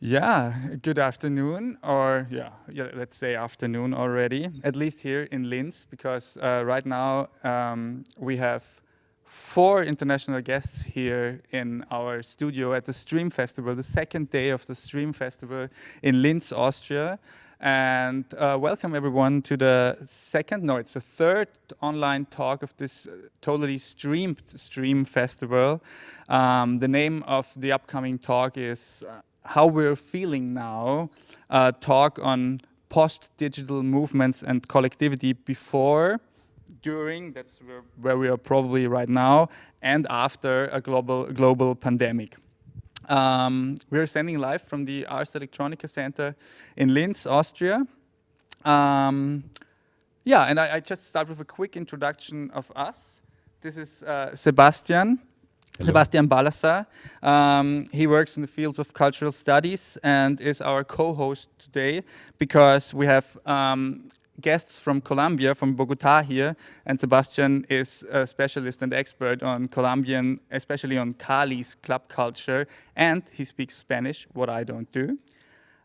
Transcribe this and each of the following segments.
Yeah, good afternoon, or yeah, let's say afternoon already, at least here in Linz, because right now we have four international guests here in our studio at the Stream Festival, the second day of the Stream Festival in Linz, Austria. And welcome everyone to the it's the third online talk of this totally streamed Stream Festival. The name of the upcoming talk is how we're feeling now, talk on post-digital movements and collectivity before, during, that's where we are probably right now, and after a global pandemic. We're sending live from the Ars Electronica Center in Linz, Austria. Yeah, and I just start with a quick introduction of us. This is Sebastian. Hello. Sebastian Balassa. He works in the fields of cultural studies and is our co-host today because we have guests from Colombia, from Bogota here, and Sebastian is a specialist and expert on Colombian, especially on Cali's club culture, and he speaks Spanish, what I don't do.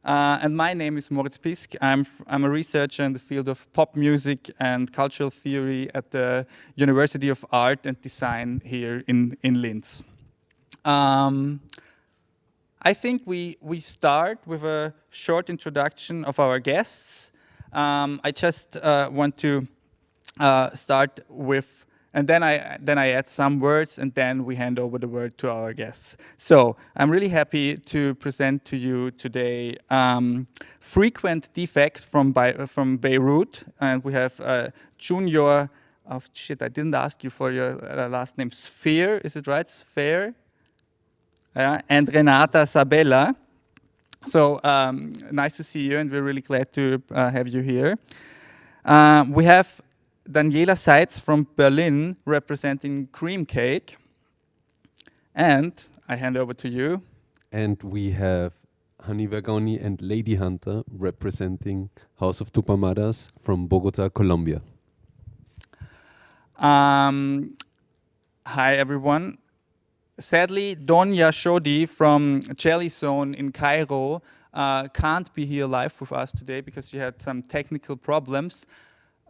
And my name is Moritz Pisk. I'm a researcher in the field of pop music and cultural theory at the University of Art and Design here in Linz. I think we start with a short introduction of our guests. I just want to start with, and then I add some words, and then we hand over the word to our guests. So I'm really happy to present to you today Frequent Defect from Beirut, and we have Junior. Oh shit! I didn't ask you for your last name. Sphere, is it right? Sphere. And Renata Sabella. So nice to see you, and we're really glad to have you here. We have Daniela Seitz from Berlin representing Cream Cake. And I hand over to you. And we have Hani Vergoni and Lady Hunter representing House of Tupamaras from Bogota, Colombia. Hi, everyone. Sadly, Donya Shodi from Jelly Zone in Cairo can't be here live with us today because she had some technical problems.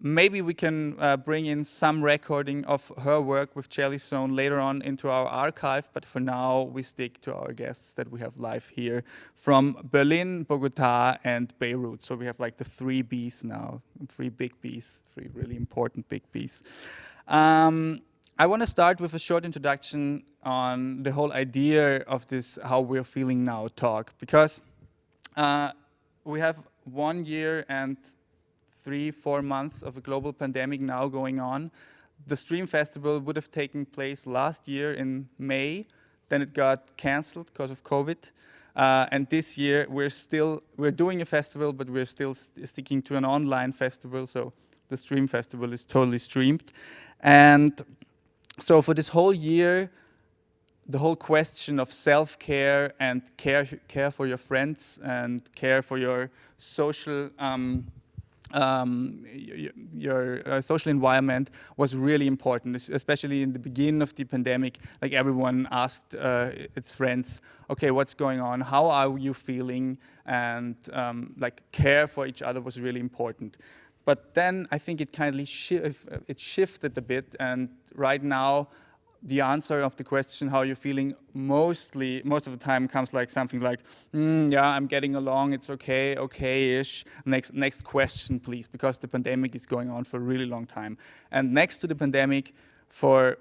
Maybe we can bring in some recording of her work with Jelly Zone later on into our archive, but for now we stick to our guests that we have live here from Berlin, Bogota, and Beirut. So we have like the three Bs now, three big Bs, three really important big Bs. I want to start with a short introduction on the whole idea of this how we're feeling now talk, because we have 1 year and 3-4 months of a global pandemic now going on. The Stream Festival would have taken place last year in May, then it got cancelled because of COVID. And this year we're doing a festival, but we're still sticking to an online festival, so the Stream Festival is totally streamed. And so for this whole year, the whole question of self-care and care for your friends and care for your social social environment was really important, especially in the beginning of the pandemic. Like everyone asked its friends, okay, what's going on? How are you feeling? And like care for each other was really important. But then I think it kind of shifted a bit, and right now the answer of the question how you're feeling most of the time comes like something like, yeah, I'm getting along, it's okay-ish. Next question, please, because the pandemic is going on for a really long time. And next to the pandemic, for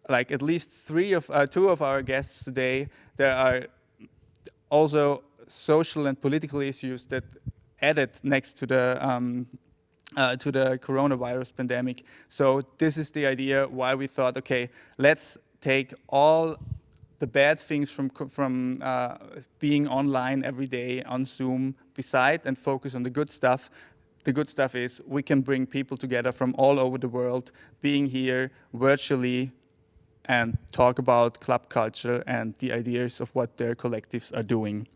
like at least two of our guests today, there are also social and political issues that added next to the coronavirus pandemic. So this is the idea why we thought, okay, let's take all the bad things from being online every day on Zoom beside and focus on the good stuff. The good stuff is we can bring people together from all over the world, being here virtually, and talk about club culture and the ideas of what their collectives are doing.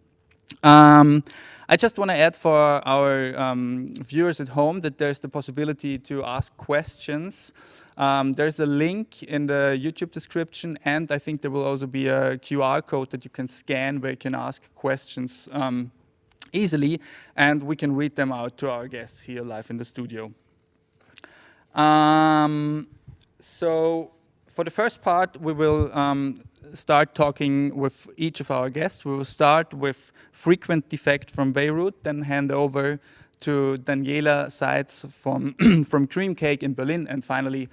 I just want to add for our viewers at home that there's the possibility to ask questions. There's a link in the YouTube description, and I think there will also be a QR code that you can scan where you can ask questions easily, and we can read them out to our guests here live in the studio. So for the first part, we will start talking with each of our guests. We will start with Frequent Defect from Beirut, then hand over to Daniela Seitz from from Cream Cake in Berlin, and finally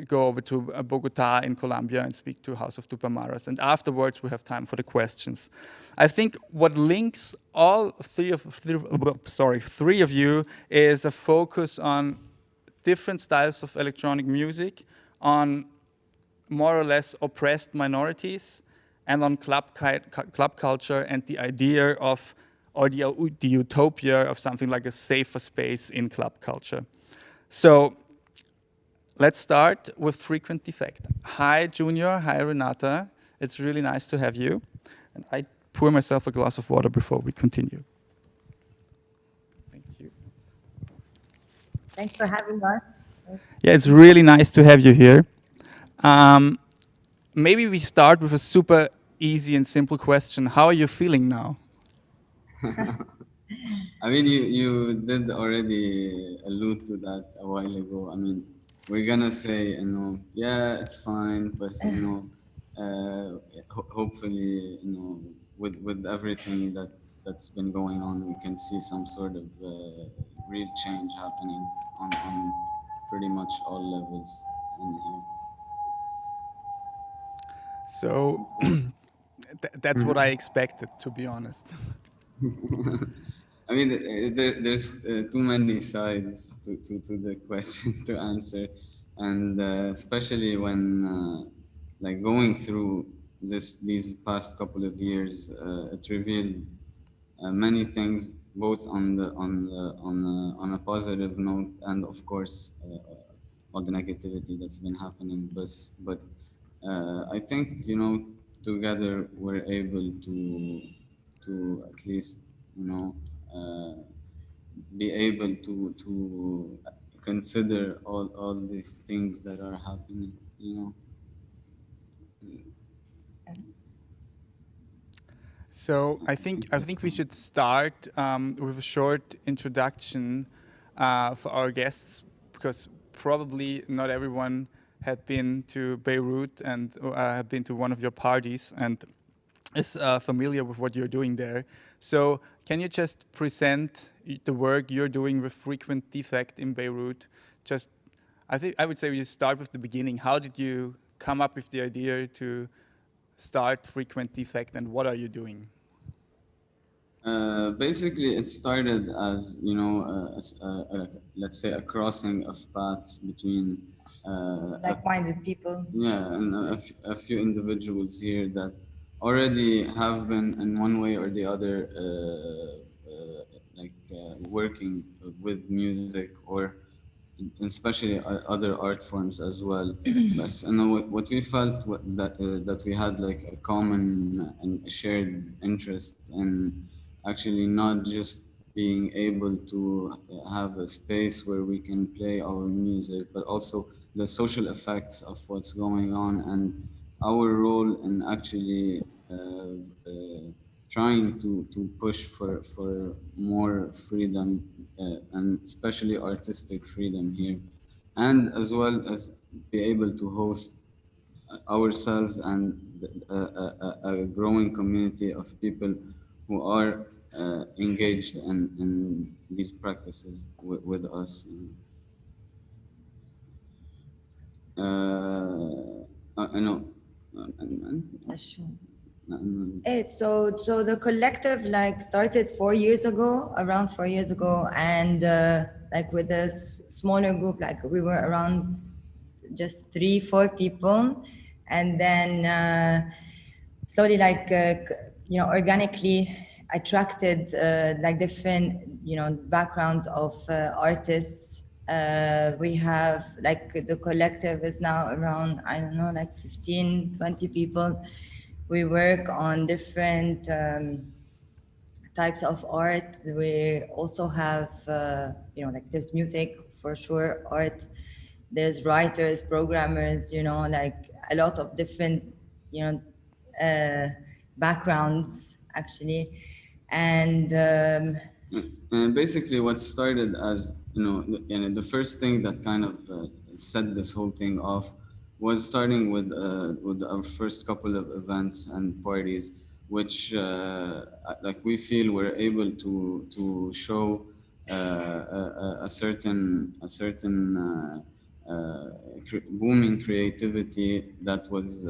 go over to Bogota in Colombia and speak to House of Tupamaras. And afterwards, we have time for the questions. I think what links all three of you is a focus on different styles of electronic music, on more or less oppressed minorities, and on club culture and the idea of, or the utopia of something like a safer space in club culture. So let's start with Frequent Defect. Hi, Junior. Hi, Renata. It's really nice to have you. And I pour myself a glass of water before we continue. Thank you. Thanks for having us. Yeah, it's really nice to have you here. Maybe we start with a super easy and simple question. How are you feeling now? I mean, you did already allude to that a while ago. I mean, we're gonna say, yeah, it's fine, but hopefully, with everything that's been going on, we can see some sort of real change happening on pretty much all levels in here. So that's what I expected, to be honest. I mean, there's too many sides to the question to answer, and especially when like going through these past couple of years, it revealed many things, both on a positive note, and of course all the negativity that's been happening. But I think together we're able to at least be able to consider all these things that are happening. So I think we should start with a short introduction for our guests, because probably not everyone had been to Beirut and had been to one of your parties and is familiar with what you're doing there. So can you just present the work you're doing with Frequent Defect in Beirut? I would say we start with the beginning. How did you come up with the idea to start Frequent Defect, and what are you doing? Basically, it started as let's say a crossing of paths between Like-minded people. Yeah, and a few individuals here that already have been in one way or the other working with music, or especially other art forms as well. But what we felt that we had like a common and shared interest in actually not just being able to have a space where we can play our music, but also the social effects of what's going on and our role in actually trying to push for more freedom and especially artistic freedom here, and as well as be able to host ourselves and a growing community of people who are engaged in these practices with us. I know. Sure. So the collective started 4 years ago, around 4 years ago, and with a smaller group, we were around just 3-4 people, and then slowly organically attracted different backgrounds of artists. We have the collective is now around 15-20 people. We work on different types of art. We also have, you know, like there's music for sure, art. There's writers, programmers, you know, like a lot of different, you know, backgrounds actually. And And basically, what started as the first thing that kind of set this whole thing off was starting with our first couple of events and parties, which like we feel we're able to show a certain booming creativity that was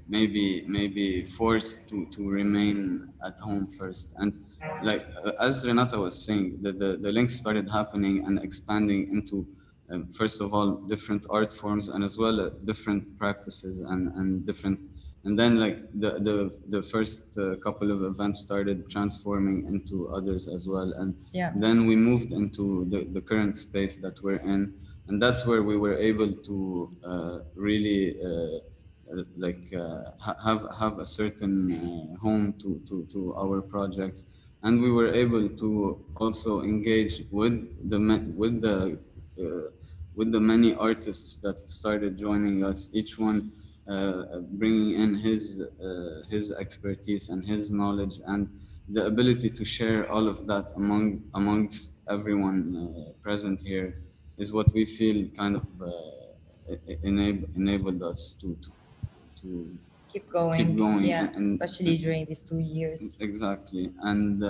maybe forced to remain at home first. And like as Renata was saying, the links started happening and expanding into first of all different art forms, and as well different practices and different, and then like the first couple of events started transforming into others as well. And yeah, then we moved into the current space that we're in, and that's where we were able to really have a certain home to our projects. And we were able to also engage with the many artists that started joining us, each one bringing in his expertise and his knowledge, and the ability to share all of that amongst everyone present here is what we feel kind of enabled us to keep going. keep going. Yeah, and especially during these 2 years. Exactly. And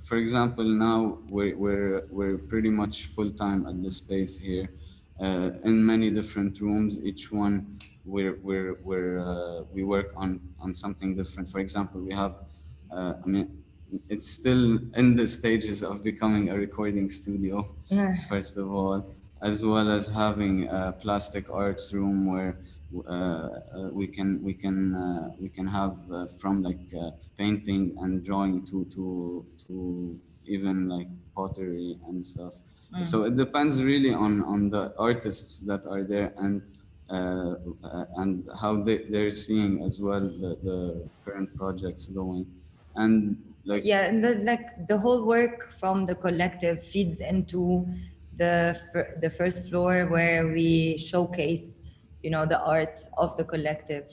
for example, now we're pretty much full time at the space here, in many different rooms. Each one we work on something different. For example, we have, I mean, it's still in the stages of becoming a recording studio, first of all, as well as having a plastic arts room where we can have from like painting and drawing to even like pottery and stuff. So it depends really on the artists that are there, and how they're seeing as well the current projects going. And like Yeah, and like the whole work from the collective feeds into the first floor where we showcase, you know, the art of the collective,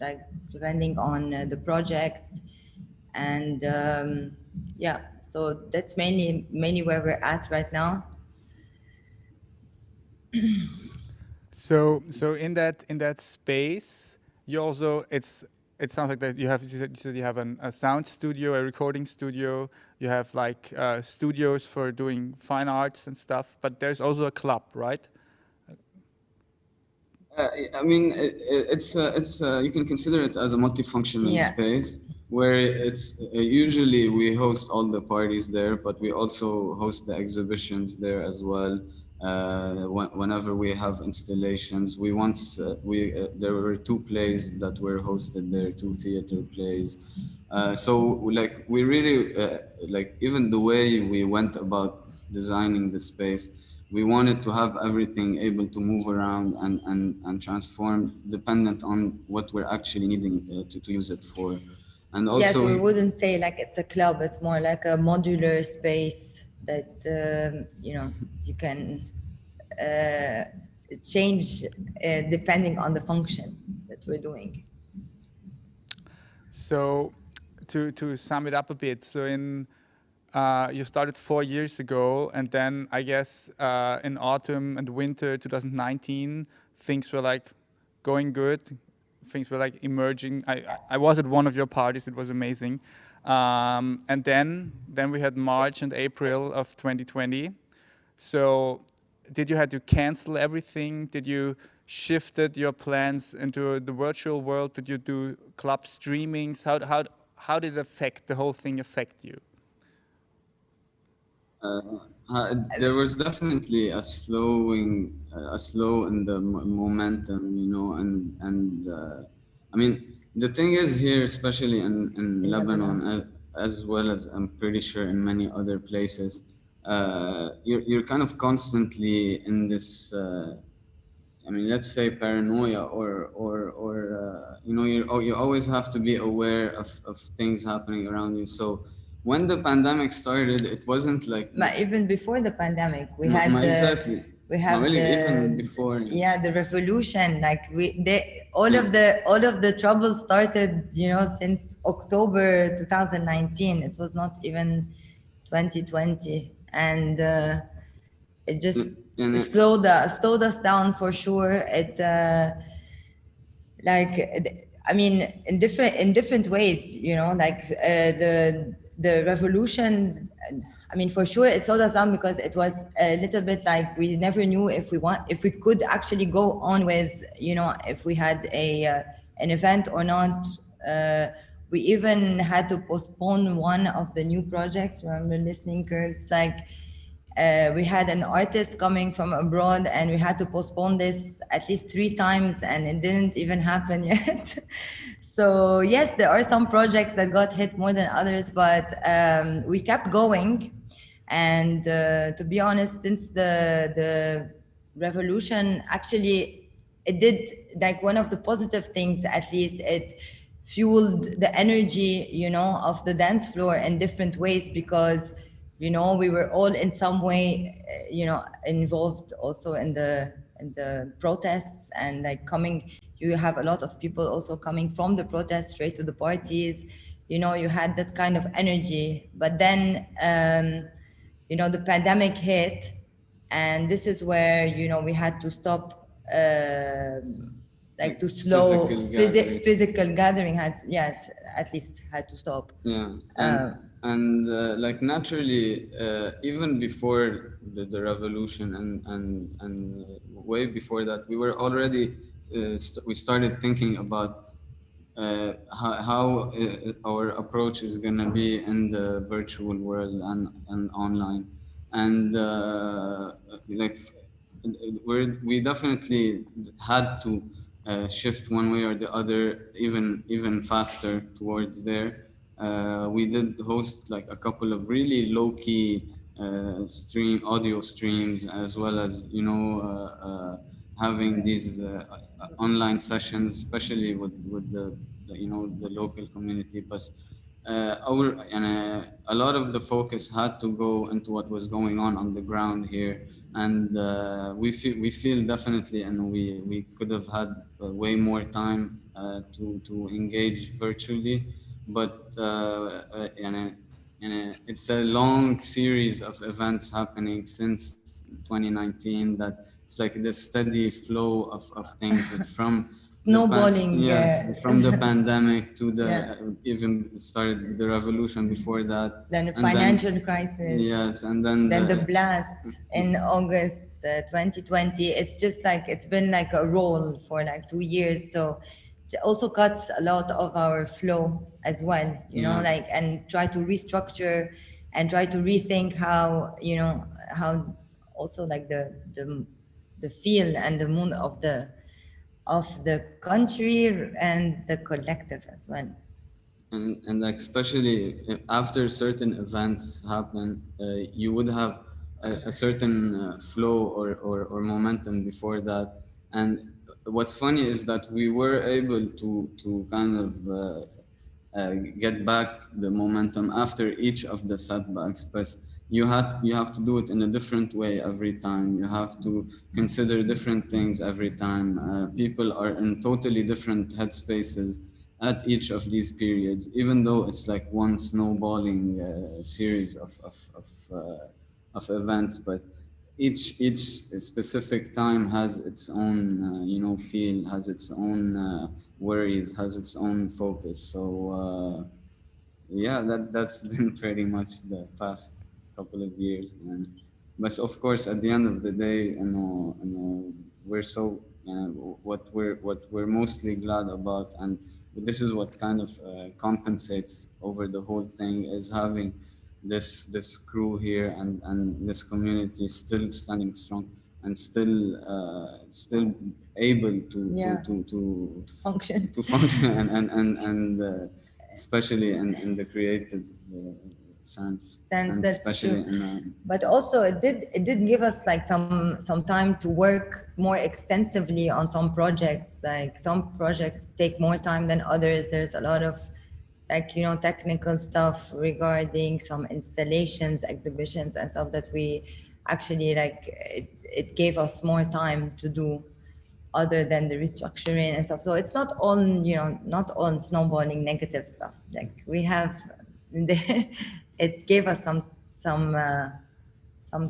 like depending on the projects. And yeah, so that's mainly where we're at right now. So in that space, you also it sounds like that you said you have a sound studio, a recording studio. You have like studios for doing fine arts and stuff. But there's also a club, right? I mean, it's you can consider it as a multifunctional Yeah. space where it's usually we host all the parties there, but we also host the exhibitions there as well. Whenever we have installations, there were 2 plays that were hosted there, 2 theater plays. So like we really like even the way we went about designing the space, we wanted to have everything able to move around and transform dependent on what we're actually needing to use it for. And Yes, also we wouldn't say like it's a club. It's more like a modular space that you know, you can change depending on the function that we're doing. So to sum it up a bit, so you started 4 years ago, and then I guess in autumn and winter 2019, things were like going good. Things were like emerging. I was at one of your parties. It was amazing. And then we had March and April of 2020. So did you have to cancel everything? Did you shifted your plans into the virtual world? Did you do club streamings? How did the whole thing affect you? there was definitely a slow in the momentum, and I mean, the thing is here, especially in Lebanon, as well as I'm pretty sure in many other places, you're kind of constantly in this I mean, let's say paranoia or you know, you always have to be aware of things happening around you. So when the pandemic started, it wasn't like But even before the pandemic, exactly. we have Even before. the revolution. Like all of the trouble started, you know, since October 2019. It was not even 2020, and it just And slowed us down for sure. It like I mean, in different ways, you know, like the revolution. I mean, for sure, it slowed us down because it was a little bit like we never knew if we could actually go on with, you know, if we had an event or not. We even had to postpone one of the new projects. Remember listening, Kurds, like we had an artist coming from abroad and we had to postpone this at least 3 times and it didn't even happen yet. So yes, there are some projects that got hit more than others, but we kept going. And to be honest, since the revolution, actually it did, like, one of the positive things, at least it fueled the energy, you know, of the dance floor in different ways, because, you know, we were all in some way, you know, involved also in the protests, and like coming, you have a lot of people also coming from the protests straight to the parties. You know, you had that kind of energy. But then you know, the pandemic hit, and this is where, you know, we had to stop, like to slow physical gathering had, yes, at least had to stop. Yeah, and like naturally, even before the revolution and way before that, we were already we started thinking about how our approach is gonna be in the virtual world and online, and like we definitely had to shift one way or the other, even faster towards there. We did host like a couple of really low key audio streams, as well as, you know, having these online sessions, especially with you know, the local community. But a lot of the focus had to go into what was going on the ground here, and we feel definitely, and we could have had way more time to engage virtually, but it's a long series of events happening since 2019 that it's like the steady flow of things from snowballing. From the pandemic to the even started the revolution before that. Then the financial crisis. Yes, and then the blast in August 2020. It's just like, it's been like a roll for like 2 years. So it also cuts a lot of our flow as well, you know, like, and try to restructure and try to rethink how, you know, how also like the feel and the mood of the country and the collective as well. And like, especially after certain events happen, you would have a certain flow or momentum before that. And what's funny is that we were able to kind of get back the momentum after each of the setbacks, but you have to do it in a different way every time. You have to consider different things every time. People are in totally different headspaces at each of these periods, even though it's like one snowballing series of events, but each specific time has its own you know, feel, has its own worries, has its own focus. So yeah, that's been pretty much the past couple of years. And but of course, at the end of the day, you know, we're so what we're mostly glad about, and this is what kind of compensates over the whole thing, is having this crew here and this community still standing strong and still able to function and especially in the creative sense. Sense, And that's especially true. in a, But also it did give us like some time to work more extensively on some projects. Like some projects take more time than others. There's a lot of like, you know, technical stuff regarding some installations, exhibitions and stuff that we actually like it gave us more time to do other than the restructuring and stuff. So it's not all, you know, not all snowballing negative stuff. Like we have, it gave us some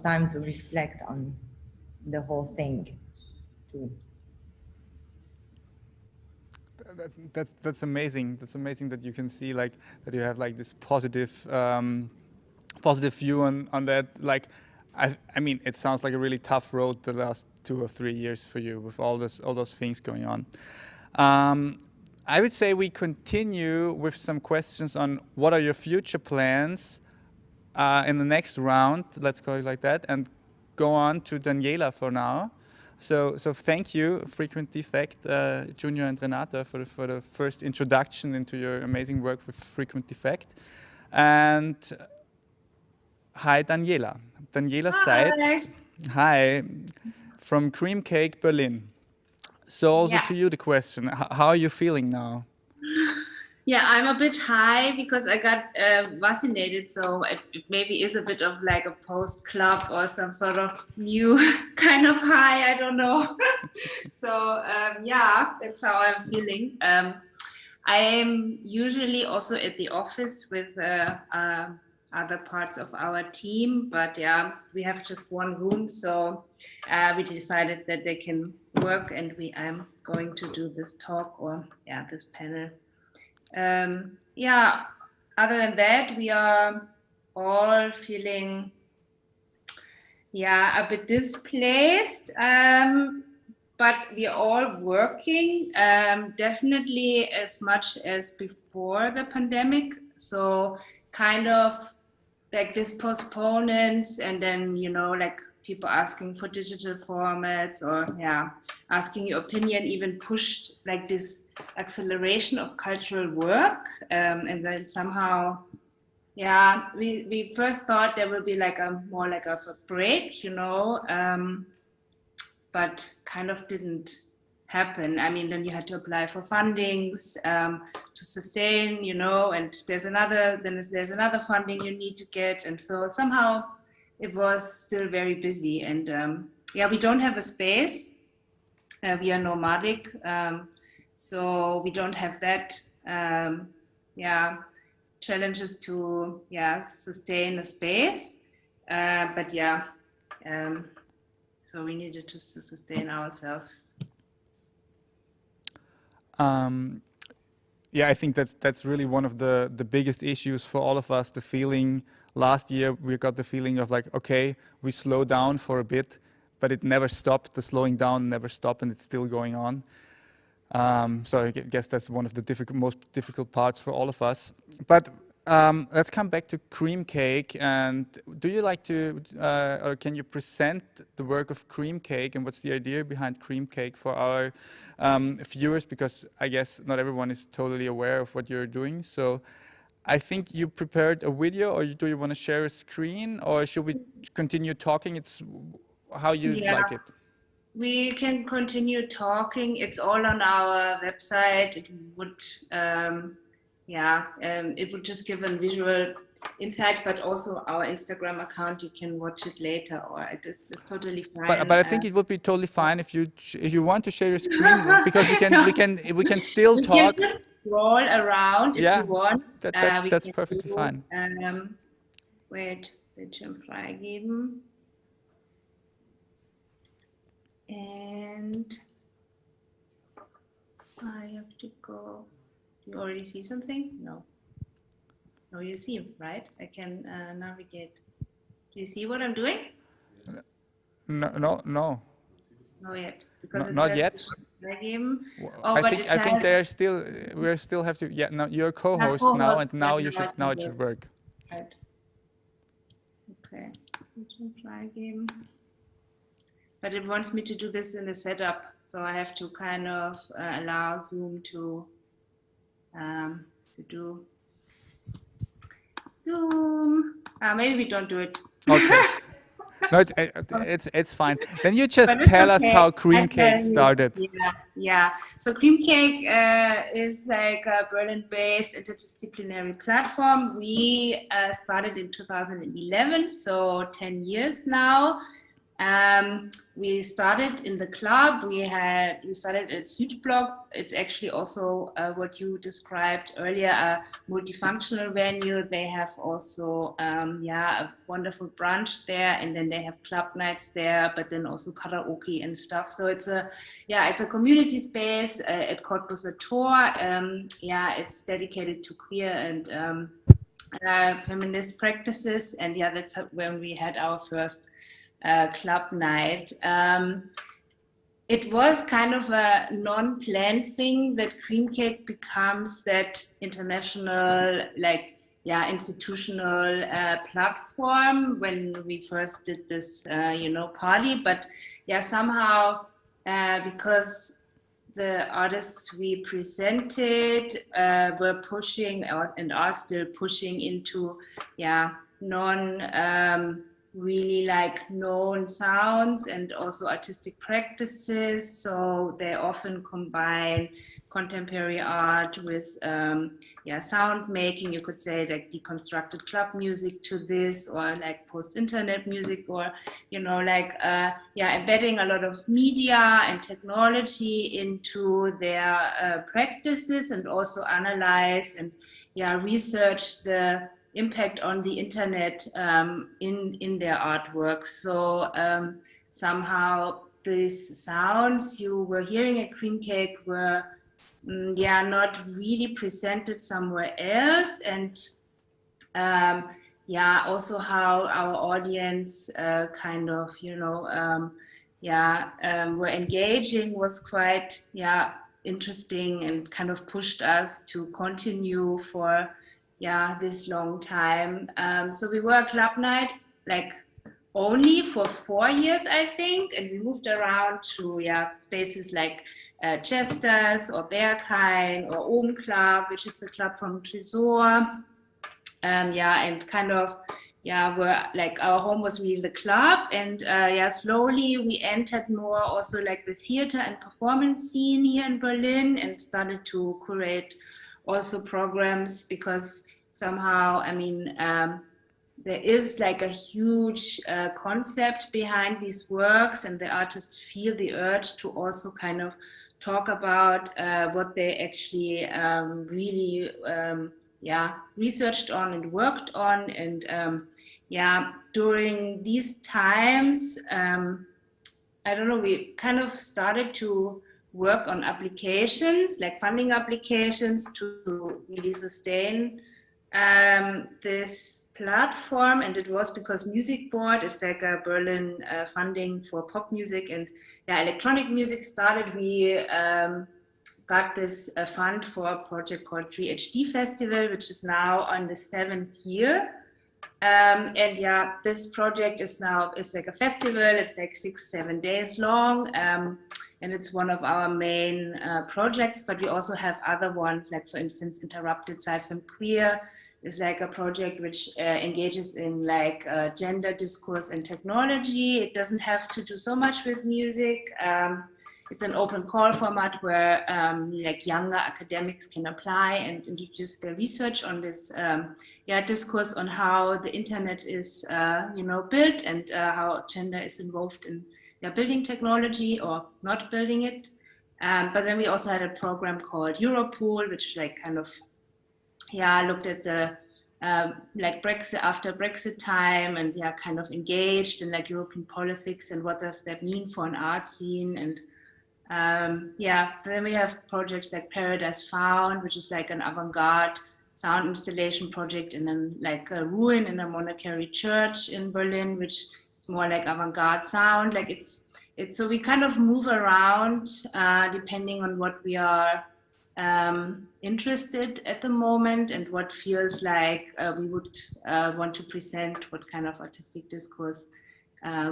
time to reflect on the whole thing too. That's amazing. That's amazing that you can see like that you have like this positive view on that. Like, I mean, it sounds like a really tough road the last 2 or 3 years for you with all those things going on. I would say we continue with some questions on what are your future plans in the next round. Let's call it like that, and go on to Daniela for now. So thank you, Frequent Defect, Junior and Renata, for the first introduction into your amazing work with Frequent Defect. And hi, Daniela. Daniela Seitz. Hi, from Cream Cake Berlin. So also to you the question, how are you feeling now? Yeah, I'm a bit high because I got vaccinated, so it maybe is a bit of like a post-club or some sort of new kind of high, I don't know. So yeah, that's how I'm feeling. I am usually also at the office with other parts of our team, but yeah, we have just one room, so we decided that they can work, and I'm going to do this talk or this panel. Yeah, other than that, we are all feeling a bit displaced, but we are all working definitely as much as before the pandemic. So kind of like this postponements, and then, you know, like people asking for digital formats, or asking your opinion, even pushed like this acceleration of cultural work. And then somehow, we first thought there will be like a more like of a break, you know, but kind of didn't happen. I mean, then you had to apply for fundings to sustain, you know, and there's another funding you need to get, and so somehow it was still very busy. And we don't have a space. We are nomadic, so we don't have that challenges to sustain a space, but so we needed to sustain ourselves. I think that's really one of the biggest issues for all of us. The feeling last year, we got the feeling of like, okay, we slow down for a bit, but it never stopped. The slowing down never stopped, and it's still going on. So I guess that's one of the most difficult parts for all of us. But let's come back to Cream Cake. And do you like to, or can you present the work of Cream Cake, and what's the idea behind Cream Cake for our viewers? Because I guess not everyone is totally aware of what you're doing. So I think you prepared a video, or do you want to share a screen, or should we continue talking? It's how you like it. We can continue talking. It's all on our website. It would, it would just give a visual insight, but also our Instagram account. You can watch it later, or it's totally fine. But I think it would be totally fine if you want to share your screen, because we can still talk. We can just scroll around if you want. That's perfectly fine. Wait, Bildschirm freigeben. And I have to go. Do you already see something? No. No, you see, right? I can navigate. Do you see what I'm doing? No. Not yet. Because not yet. I think they are still. We still have to. Yeah. No, you're a co-host now, and now you should. Now it should work. Right. Okay. But it wants me to do this in the setup, so I have to kind of allow Zoom to do Zoom. Maybe we don't do it. Okay. No, it's fine. Then you just But it's tell us okay. how Cream I Cake tell you. started. Yeah. So Cream Cake is like a Berlin-based interdisciplinary platform. We started in 2011, so 10 years now. We started in the club. We started at Südblock. It's actually also what you described earlier, a multifunctional venue. They have also a wonderful brunch there, and then they have club nights there, but then also karaoke and stuff. So it's a community space at Cottbusser Tor. It's dedicated to queer and feminist practices, and that's when we had our first club night. It was kind of a non-planned thing that Cream Cake becomes that international, institutional platform when we first did this, party. But somehow because the artists we presented were pushing and are still pushing into really known sounds and also artistic practices. So they often combine contemporary art with sound making, you could say, like deconstructed club music to this, or like post-internet music, or embedding a lot of media and technology into their practices, and also analyze and research the impact on the internet in their artwork. So somehow these sounds you were hearing at Cream Cake were not really presented somewhere else, and also how our audience were engaging was quite interesting, and kind of pushed us to continue for this long time. So we were a club night only for 4 years, I think, and we moved around to spaces like Chester's or Berghain or Ohm Club, which is the club from Tresor. And kind of where our home was really the club, and slowly we entered more also the theater and performance scene here in Berlin, and started to curate also programs, because somehow there is a huge concept behind these works, and the artists feel the urge to also kind of talk about what they actually really researched on and worked on. And during these times, we kind of started to work on applications, like funding applications, to really sustain this platform. And it was because Music Board, it's like a Berlin funding for pop music and electronic music started. We got this fund for a project called 3HD Festival, which is now on the 7th year. This project is like a festival. It's like 6-7 days long. And it's one of our main projects, but we also have other ones, like for instance, Interrupted Sci-Film Queer is like a project which engages in gender discourse and technology. It doesn't have to do so much with music. It's an open call format where younger academics can apply and introduce their research on this discourse on how the internet is built, and how gender is involved in building technology or not building it. But then we also had a program called Europool, which looked at the Brexit, after Brexit time, and kind of engaged in European politics and what does that mean for an art scene. And then we have projects like Paradise Found, which is like an avant-garde sound installation project, and then a ruin in a monarchy church in Berlin, which is more like avant-garde sound. It's so we kind of move around depending on what we are interested at the moment, and what feels like we would want to present, what kind of artistic discourse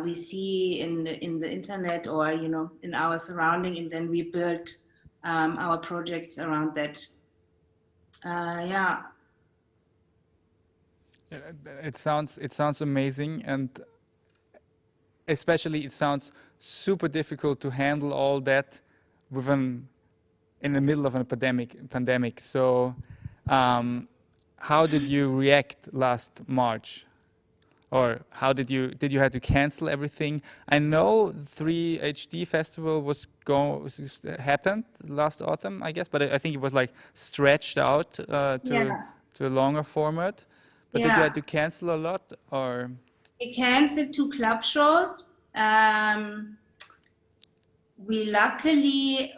we see in the internet or in our surrounding, and then we build our projects around that. It sounds amazing, and especially it sounds super difficult to handle all that in the middle of a pandemic. So how did you react last March? Or how did you have to cancel everything? I know 3HD festival happened last autumn, I guess, but I think it was like stretched out to a longer format. But did you have to cancel a lot, or? We canceled 2 club shows. We luckily,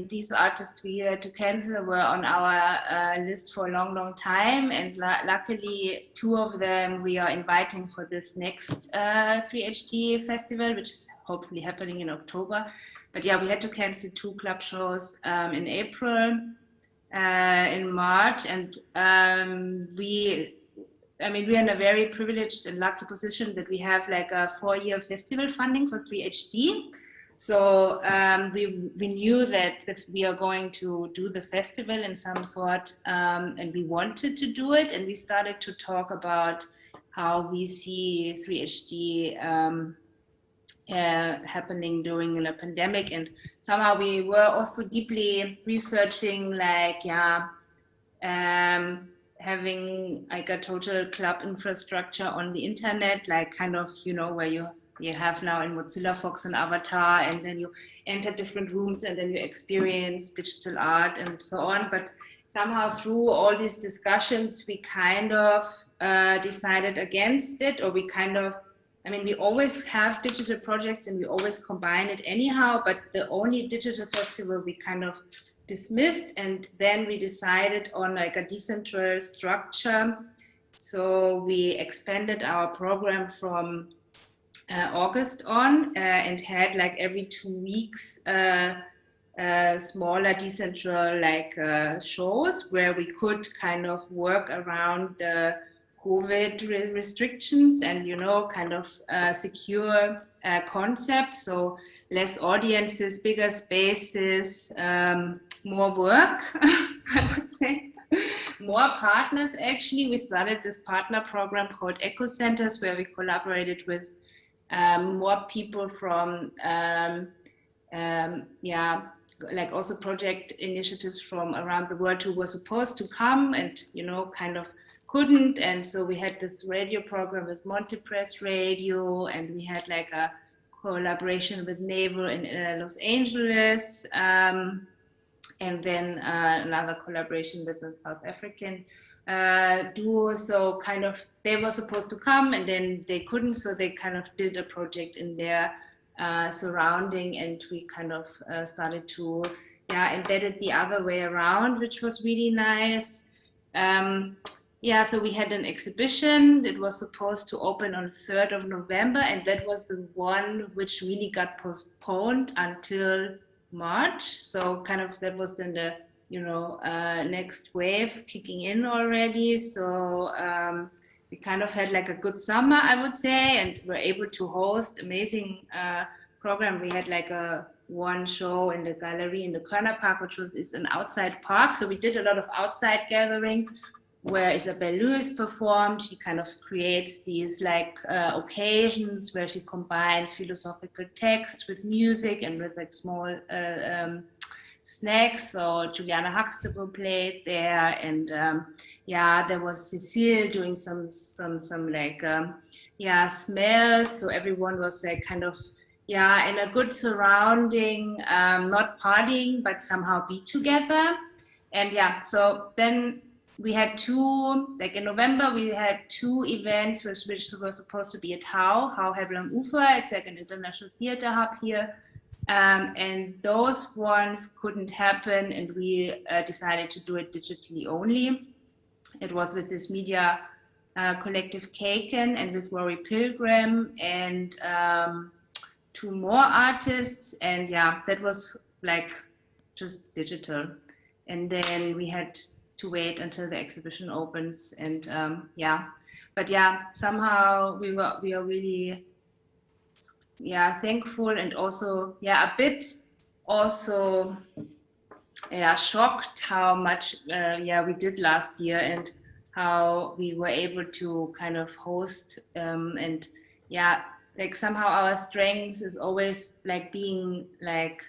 these artists we had to cancel were on our list for a long time, and luckily 2 of them we are inviting for this next 3HD festival, which is hopefully happening in October. But yeah, we had to cancel 2 club shows in April, in March, and we're in a very privileged and lucky position that we have like a 4-year festival funding for 3HD. So we knew that we are going to do the festival in some sort, and we wanted to do it, and we started to talk about how we see 3HD happening during the pandemic, and somehow we were also deeply researching having like a total club infrastructure on the internet, like kind of, where you have now in Mozilla Fox an avatar, and then you enter different rooms and then you experience digital art and so on. But somehow through all these discussions, we kind of decided against it, or we always have digital projects and we always combine it anyhow, but the only digital festival we kind of dismissed, and then we decided on like a decentralized structure. So we expanded our program from August on and had like every 2 weeks smaller decentral shows where we could kind of work around the COVID restrictions and kind of secure concepts. So less audiences, bigger spaces, more work, I would say. More partners, actually. We started this partner program called Eco Centers, where we collaborated with more people from, like also project initiatives from around the world who were supposed to come and, kind of couldn't. And so we had this radio program with Montepress Radio, and we had like a collaboration with Naval in Los Angeles, and then another collaboration with the South African duo. So kind of they were supposed to come and then they couldn't, so they kind of did a project in their surrounding, and we kind of started to embed it the other way around, which was really nice. So we had an exhibition that was supposed to open on 3rd of November, and that was the one which really got postponed until March. So kind of that was then the next wave kicking in already. So we kind of had like a good summer, I would say, and were able to host amazing program. We had like one show in the gallery in the Körner Park, which is an outside park. So we did a lot of outside gathering where Isabelle Lewis performed. She kind of creates these occasions where she combines philosophical text with music and with like small snacks. So Juliana Huxtable played there, and there was Cecile doing some smells. So everyone was like kind of in a good surrounding, not partying, but somehow be together. And so then we had in November, we had 2 events which were supposed to be at Hau Hebel am Ufer. It's like an international theater hub here. And those ones couldn't happen, and we decided to do it digitally only. It was with this media collective Kaken and with Rory Pilgrim and 2 more artists. And that was like just digital. And then we had to wait until the exhibition opens, and somehow we are really thankful, and also a bit also shocked how much we did last year, and how we were able to kind of host and yeah, like somehow our strengths is always like being like,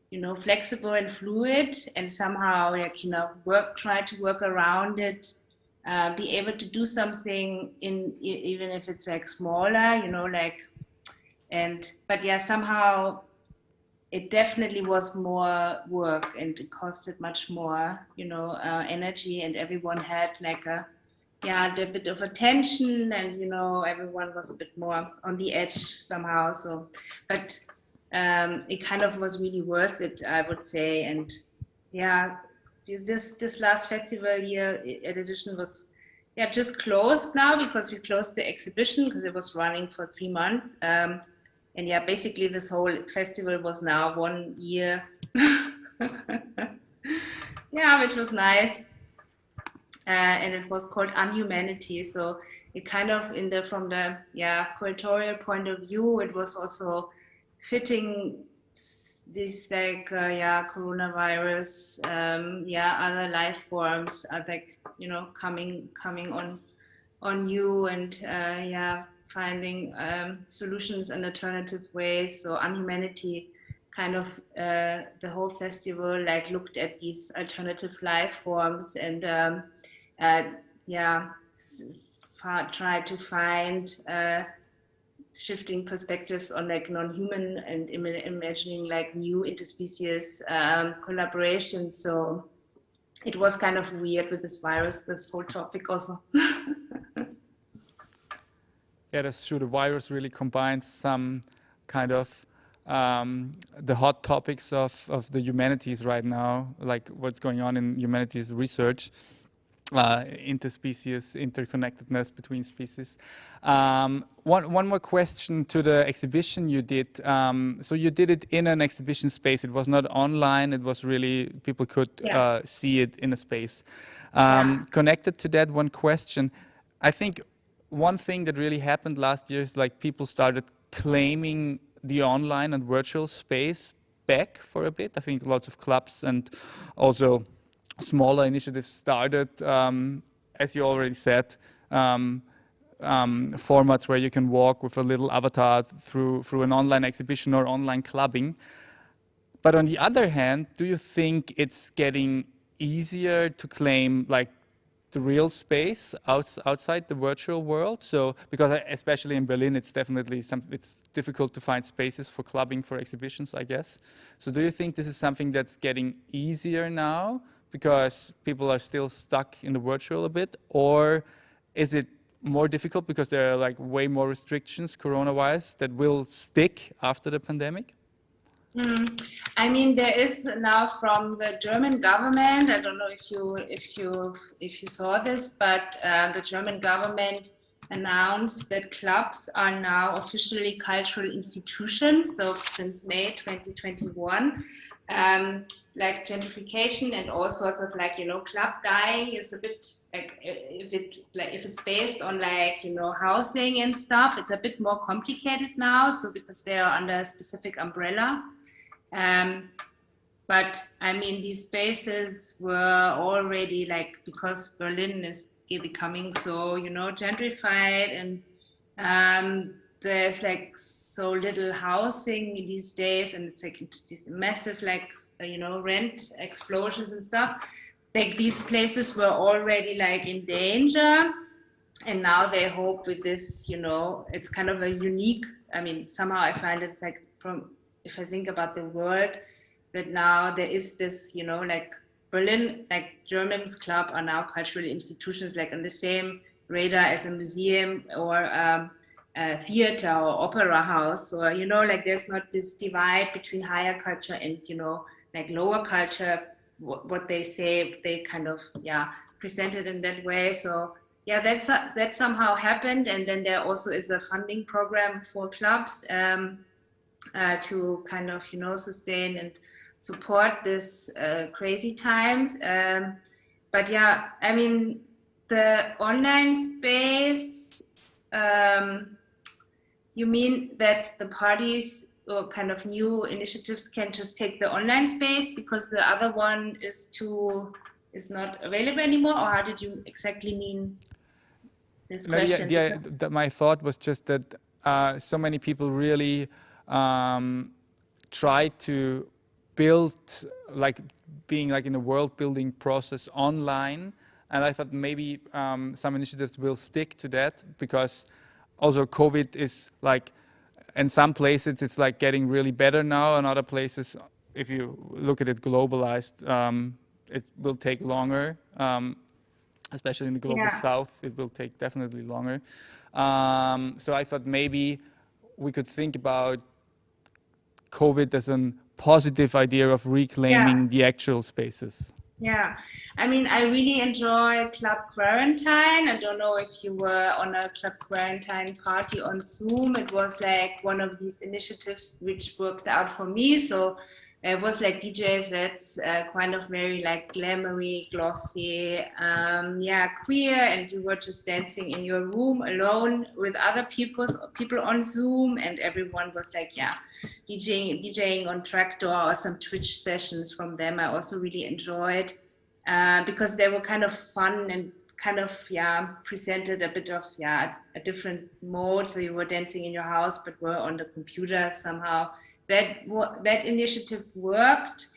you know, flexible and fluid, and somehow like, you know, try to work around it, be able to do something in even if it's like smaller, you know, like, and but yeah, somehow it definitely was more work and it costed much more, you know, energy, and everyone had like a bit of attention, and you know, everyone was a bit more on the edge somehow. So, but it kind of was really worth it, I would say. And yeah, this last festival year edition was just closed now because we closed the exhibition because it was running for 3 months. And yeah, basically this whole festival was now 1 year. Yeah, which was nice. And it was called Unhumanity. So it kind of from the curatorial point of view, it was also fitting this like coronavirus, other life forms are like, you know, coming on you, and finding solutions and alternative ways. So Unhumanity kind of the whole festival like looked at these alternative life forms and try to find shifting perspectives on like non-human and imagining like new interspecies collaboration. So it was kind of weird with this virus, this whole topic also. Yeah, that's true. The virus really combines some kind of the hot topics of the humanities right now, like what's going on in humanities research, interspecies, interconnectedness between species. One more question to the exhibition you did. So you did it in an exhibition space. It was not online. It was really, people could see it in a space. Connected to that, one question. I think one thing that really happened last year is like people started claiming the online and virtual space back for a bit. I think lots of clubs and also smaller initiatives started, as you already said, formats where you can walk with a little avatar through an online exhibition or online clubbing. But on the other hand, do you think it's getting easier to claim like the real space outside the virtual world? So, because especially in Berlin, it's definitely it's difficult to find spaces for clubbing, for exhibitions, I guess. So do you think this is something that's getting easier now because people are still stuck in the virtual a bit? Or is it more difficult because there are like way more restrictions corona-wise that will stick after the pandemic? I mean, there is now from the German government, I don't know if you saw this, but the German government announced that clubs are now officially cultural institutions. So since May 2021, like gentrification and all sorts of like, you know, club dying is a bit like, if it's based on like, you know, housing and stuff, it's a bit more complicated now. So because they are under a specific umbrella. But I mean, these spaces were already like, because Berlin is becoming so, you know, gentrified, and there's like so little housing these days, and it's like this massive like, you know, rent explosions and stuff. Like these places were already like in danger, and now they hope with this, you know, it's kind of a unique, I mean, somehow I find it's like if I think about the world, that now there is this, you know, like Berlin, like Germans club are now cultural institutions, like on the same radar as a museum or a theater or opera house, or, you know, like there's not this divide between higher culture and, you know, like lower culture, what they say, they kind of, present it in that way. So that somehow happened. And then there also is a funding program for clubs, to kind of, you know, sustain and support this crazy times. But yeah, I mean, the online space, you mean that the parties or kind of new initiatives can just take the online space because the other one is too is not available anymore, or how did you exactly mean this No, question? my thought was just that so many people really try to build, like being like in a world building process online, and I thought maybe some initiatives will stick to that, because also COVID is like, in some places it's like getting really better now, and other places, if you look at it globalized, it will take longer. Especially in the global south, it will take definitely longer. So I thought maybe we could think about COVID as a positive idea of reclaiming the actual spaces. Yeah, I mean, I really enjoy Club Quarantine. I don't know if you were on a Club Quarantine party on Zoom. It was like one of these initiatives which worked out for me. So it was like DJ sets, kind of very like glamoury, glossy, queer, and you were just dancing in your room alone with other people on Zoom, and everyone was like, DJing on Tractor, or some Twitch sessions from them. I also really enjoyed because they were kind of fun and kind of presented a bit of a different mode. So you were dancing in your house, but were on the computer somehow. That initiative worked.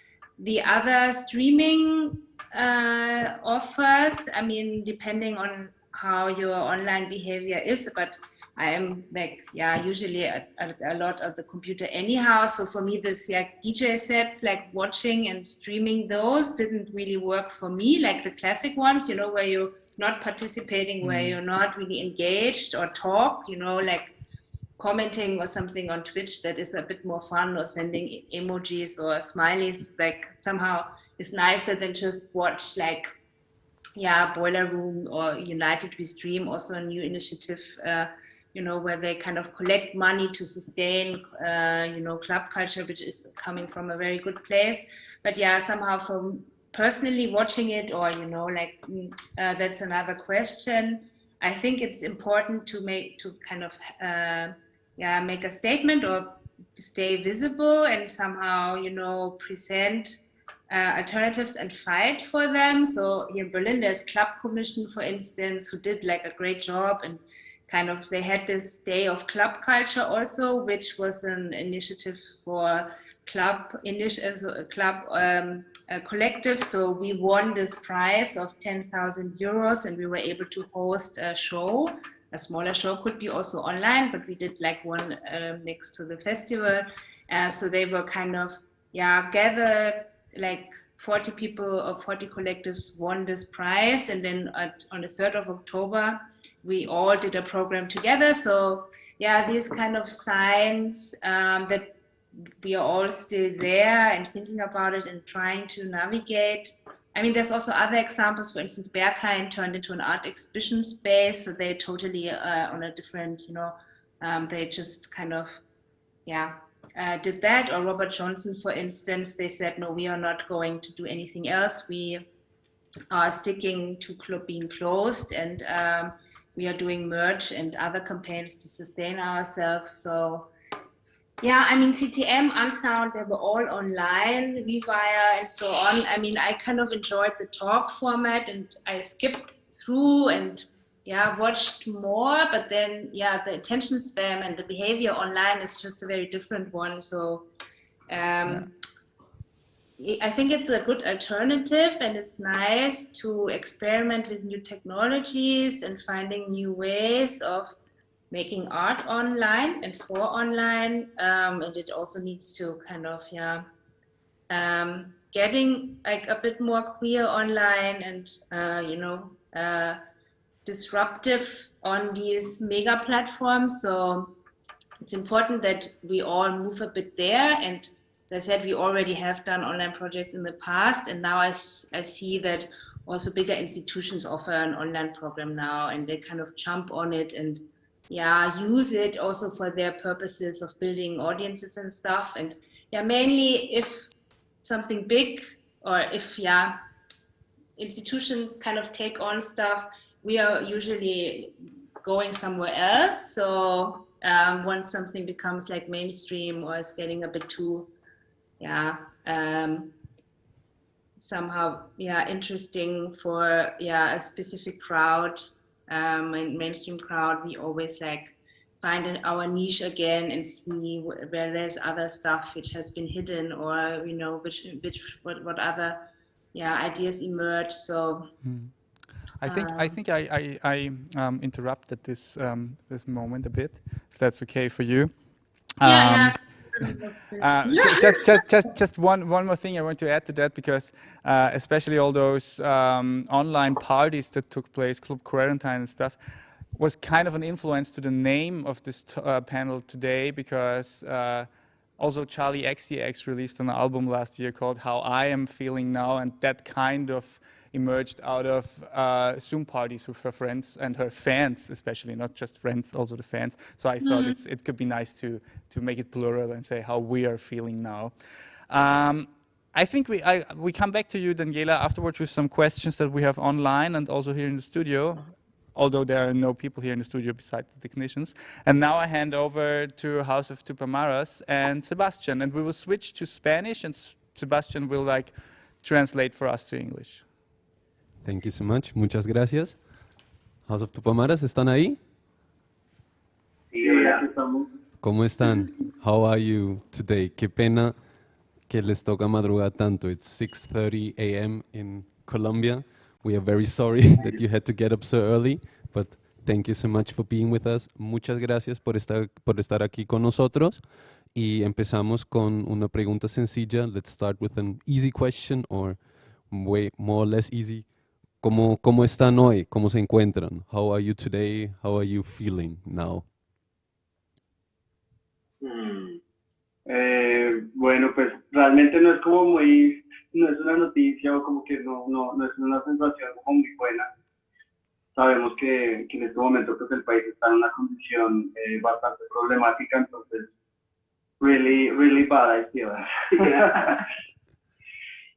The other streaming offers, I mean, depending on how your online behavior is, but I am like, usually a lot of the computer anyhow. So for me, this DJ sets, like watching and streaming those didn't really work for me, like the classic ones, you know, where you're not participating, where you're not really engaged or talk, you know, like commenting or something on Twitch that is a bit more fun, or sending emojis or smileys, like somehow is nicer than just watch like, Boiler Room or United We Stream, also a new initiative, you know, where they kind of collect money to sustain, you know, club culture, which is coming from a very good place. But somehow from personally watching it, or, you know, like, that's another question. I think it's important to make a statement or stay visible and somehow, you know, present alternatives and fight for them. So here in Berlin, there's Club Commission, for instance, who did like a great job, and kind of they had this day of club culture also, which was an initiative for collective. So we won this prize of 10,000 euros, and we were able to host a show. A smaller show could be also online, but we did like one next to the festival. So they were kind of gathered, like 40 people or 40 collectives won this prize, and then on the 3rd of October we all did a program together. So these kind of signs that we are all still there and thinking about it and trying to navigate. I mean, there's also other examples. For instance, Berghain turned into an art exhibition space, so they totally on a different, you know, they just kind of did that. Or Robert Johnson, for instance, they said, no, we are not going to do anything else. We are sticking to being closed, and we are doing merch and other campaigns to sustain ourselves. So I mean, CTM, Unsound, they were all online, Rewire, and so on. I mean, I kind of enjoyed the talk format, and I skipped through and watched more, but then the attention span and the behavior online is just a very different one. So I think it's a good alternative, and it's nice to experiment with new technologies and finding new ways of making art online and for online, and it also needs to kind of getting like a bit more queer online and you know, disruptive on these mega platforms. So it's important that we all move a bit there. And as I said, we already have done online projects in the past, and now I see that also bigger institutions offer an online program now, and they kind of jump on it and use it also for their purposes of building audiences and stuff. And mainly if something big, or if institutions kind of take on stuff, we are usually going somewhere else. So once something becomes like mainstream or is getting a bit too somehow interesting for a specific crowd, and mainstream crowd. We always like find our niche again and see where there's other stuff which has been hidden, or what other ideas emerge. So I think I interrupted this this moment a bit, if that's okay for you. Just one more thing I want to add to that, because especially all those online parties that took place, Club Quarantine and stuff, was kind of an influence to the name of this panel today, because also Charlie XCX released an album last year called How I Am Feeling Now, and that kind of emerged out of Zoom parties with her friends and her fans, especially, not just friends, also the fans. So I thought it could be nice to make it plural and say how we are feeling now. I think we come back to you, Daniela, afterwards with some questions that we have online and also here in the studio, although there are no people here in the studio besides the technicians. And now I hand over to House of Tupamaras and Sebastian, and we will switch to Spanish, and Sebastian will translate for us to English. Thank you so much. Muchas gracias. House of Tupamaras, ¿están ahí? Sí, aquí estamos. ¿Cómo están? How are you today? Qué pena que les toca madrugar tanto. It's 6:30 a.m. in Colombia. We are very sorry that you had to get up so early, but thank you so much for being with us. Muchas gracias por estar aquí con nosotros. Y empezamos con una pregunta sencilla. Let's start with an easy question, or way more or less easy. ¿Cómo están hoy? ¿Cómo se encuentran? How are you today? How are you feeling now? Bueno, pues realmente no es como muy, no es una noticia, o como que no es una sensación como muy buena. Sabemos que en este momento pues el país está en una condición bastante problemática, entonces really bad, I feel.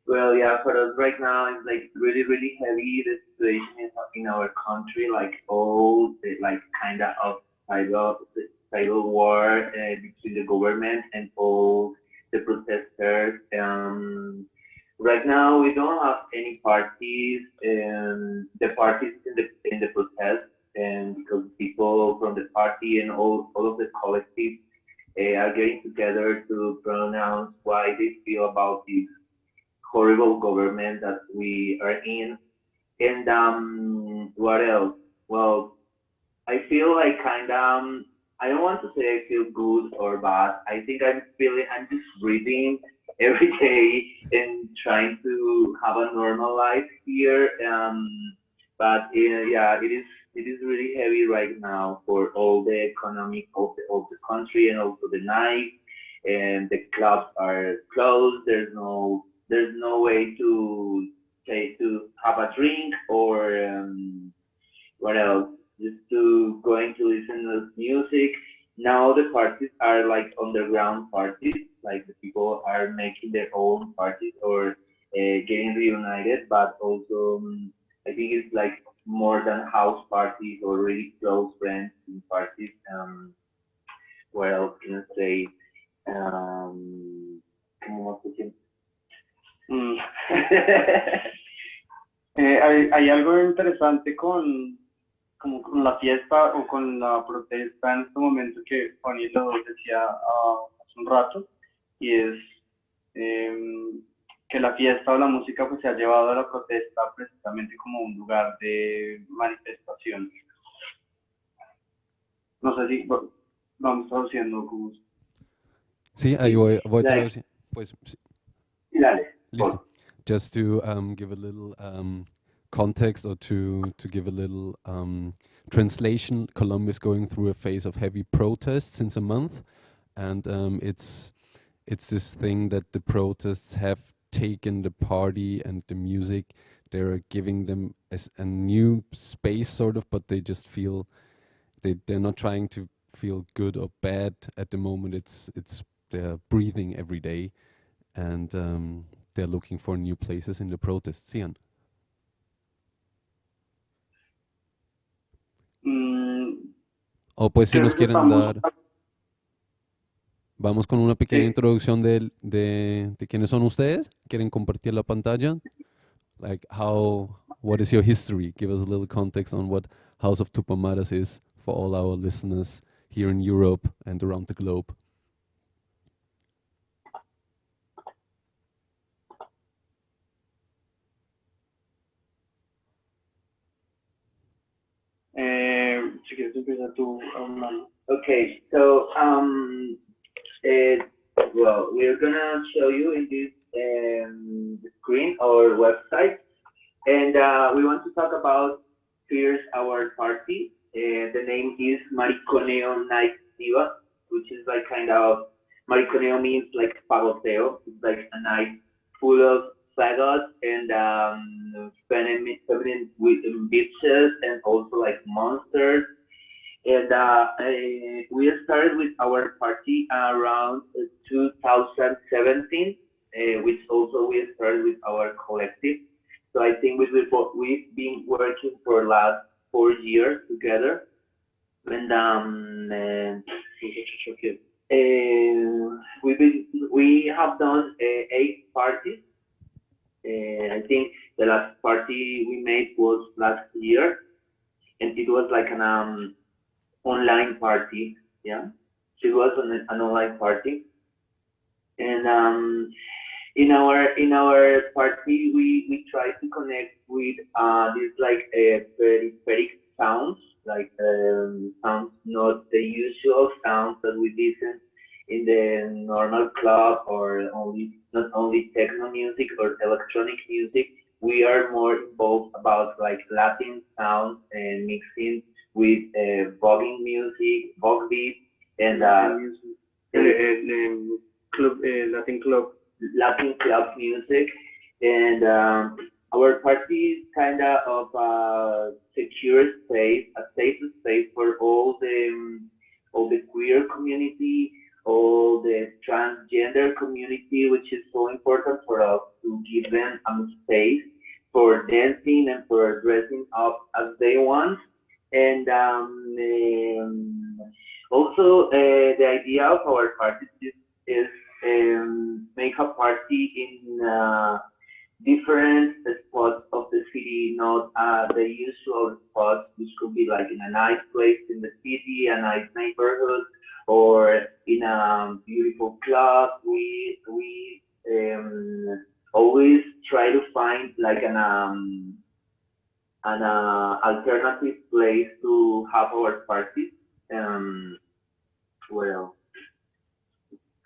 Well, yeah, for us right now, it's like really heavy. The situation in our country, like all the kind of civil war between the government and all the protesters. Right now, we don't have any parties, the parties in the protest, and because people from the party and all of the collectives are getting together to pronounce why they feel about this horrible government that we are in. And what else? Well, I feel like I don't want to say I feel good or bad. I think I'm just breathing every day and trying to have a normal life here. But yeah, it is really heavy right now for all the economic of the country, and also the night, and the clubs are closed. There's no way to have a drink, or what else? Just to going to listen to music. Now the parties are like underground parties, like the people are making their own parties or getting reunited, but also I think it's like more than house parties or really close friends in parties. What else can I say? Hay algo interesante con la fiesta o con la protesta en este momento que Fanny lo decía hace un rato, y es que la fiesta o la música pues se ha llevado a la protesta precisamente como un lugar de manifestación. No sé si vamos traduciendo como... Sí, ahí voy traduciendo. Pues, sí. Dale. Listo. Just to give a little context, or to give a little translation, Colombia is going through a phase of heavy protests since a month, and it's this thing that the protests have taken the party and the music. They're giving them as a new space, sort of, but they just feel they're not trying to feel good or bad at the moment. It's they're breathing every day, and they're looking for new places in the protests. Sian. O pues si nos quieren dar... Vamos con una pequeña introducción de quiénes son ustedes. ¿Quieren compartir la pantalla? Like what is your history? Give us a little context on what House of Tupamaras is for all our listeners here in Europe and around the globe. Si quieres empieza tú, Armando. Okay, so well, we're gonna show you in this screen our website, and we want to talk about here's our party. The name is Mariconeo Night Diva, which is like kind of Mariconeo means like pagoteo. It's like a night full of fagots and feminine with bitches and also like monsters. And we started with our party around 2017, which also we started with our collective. So I think we've been working for last 4 years together, and we have done 8 parties. I think the last party we made was last year, and it was like an online party. Yeah, it was an online party, and in our party we try to connect with these like peripheral sounds, like sounds not the usual sounds that we listen in the normal club, or not only techno music or electronic music. We are more involved about like Latin sounds and mixing with voguing music, vogue beat, and Latin club music, and our party is kind of a secure space, a safe space for all the queer community, all the transgender community, which is so important for us to give them a space for dancing and for dressing up as they want. And also the idea of our parties is make a party in different spots of the city, not the usual spots, which could be like in a nice place in the city, a nice neighborhood, or in a beautiful club. We always try to find like an alternative place to have our parties. Well,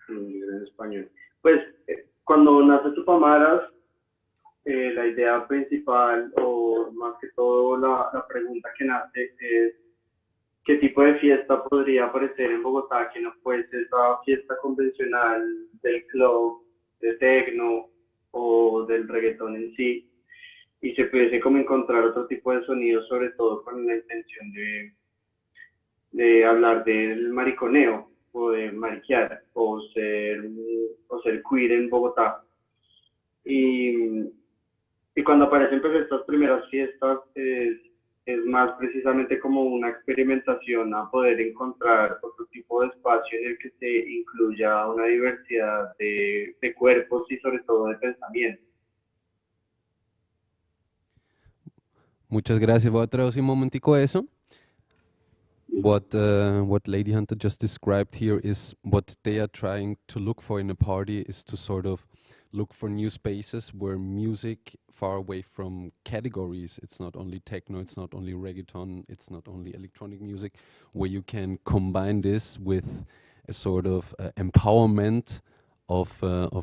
en español. Pues cuando nace Tupamaras, la idea principal, o más que todo la pregunta que nace, es qué tipo de fiesta podría aparecer en Bogotá que no fuese esa fiesta convencional del club, de techno o del reggaetón en sí, y se pudiese como encontrar otro tipo de sonidos, sobre todo con la intención de hablar del mariconeo, o de mariquear, o ser queer en Bogotá. Y cuando aparecen pues estas primeras fiestas, es más precisamente como una experimentación a poder encontrar otro tipo de espacio en el que se incluya una diversidad de cuerpos y sobre todo de pensamientos. Muchas gracias. Voy a traducir un momentico eso. What Lady Hunter just described here is what they are trying to look for in a party, is to sort of look for new spaces where music, far away from categories, it's not only techno, it's not only reggaeton, it's not only electronic music, where you can combine this with a sort of empowerment of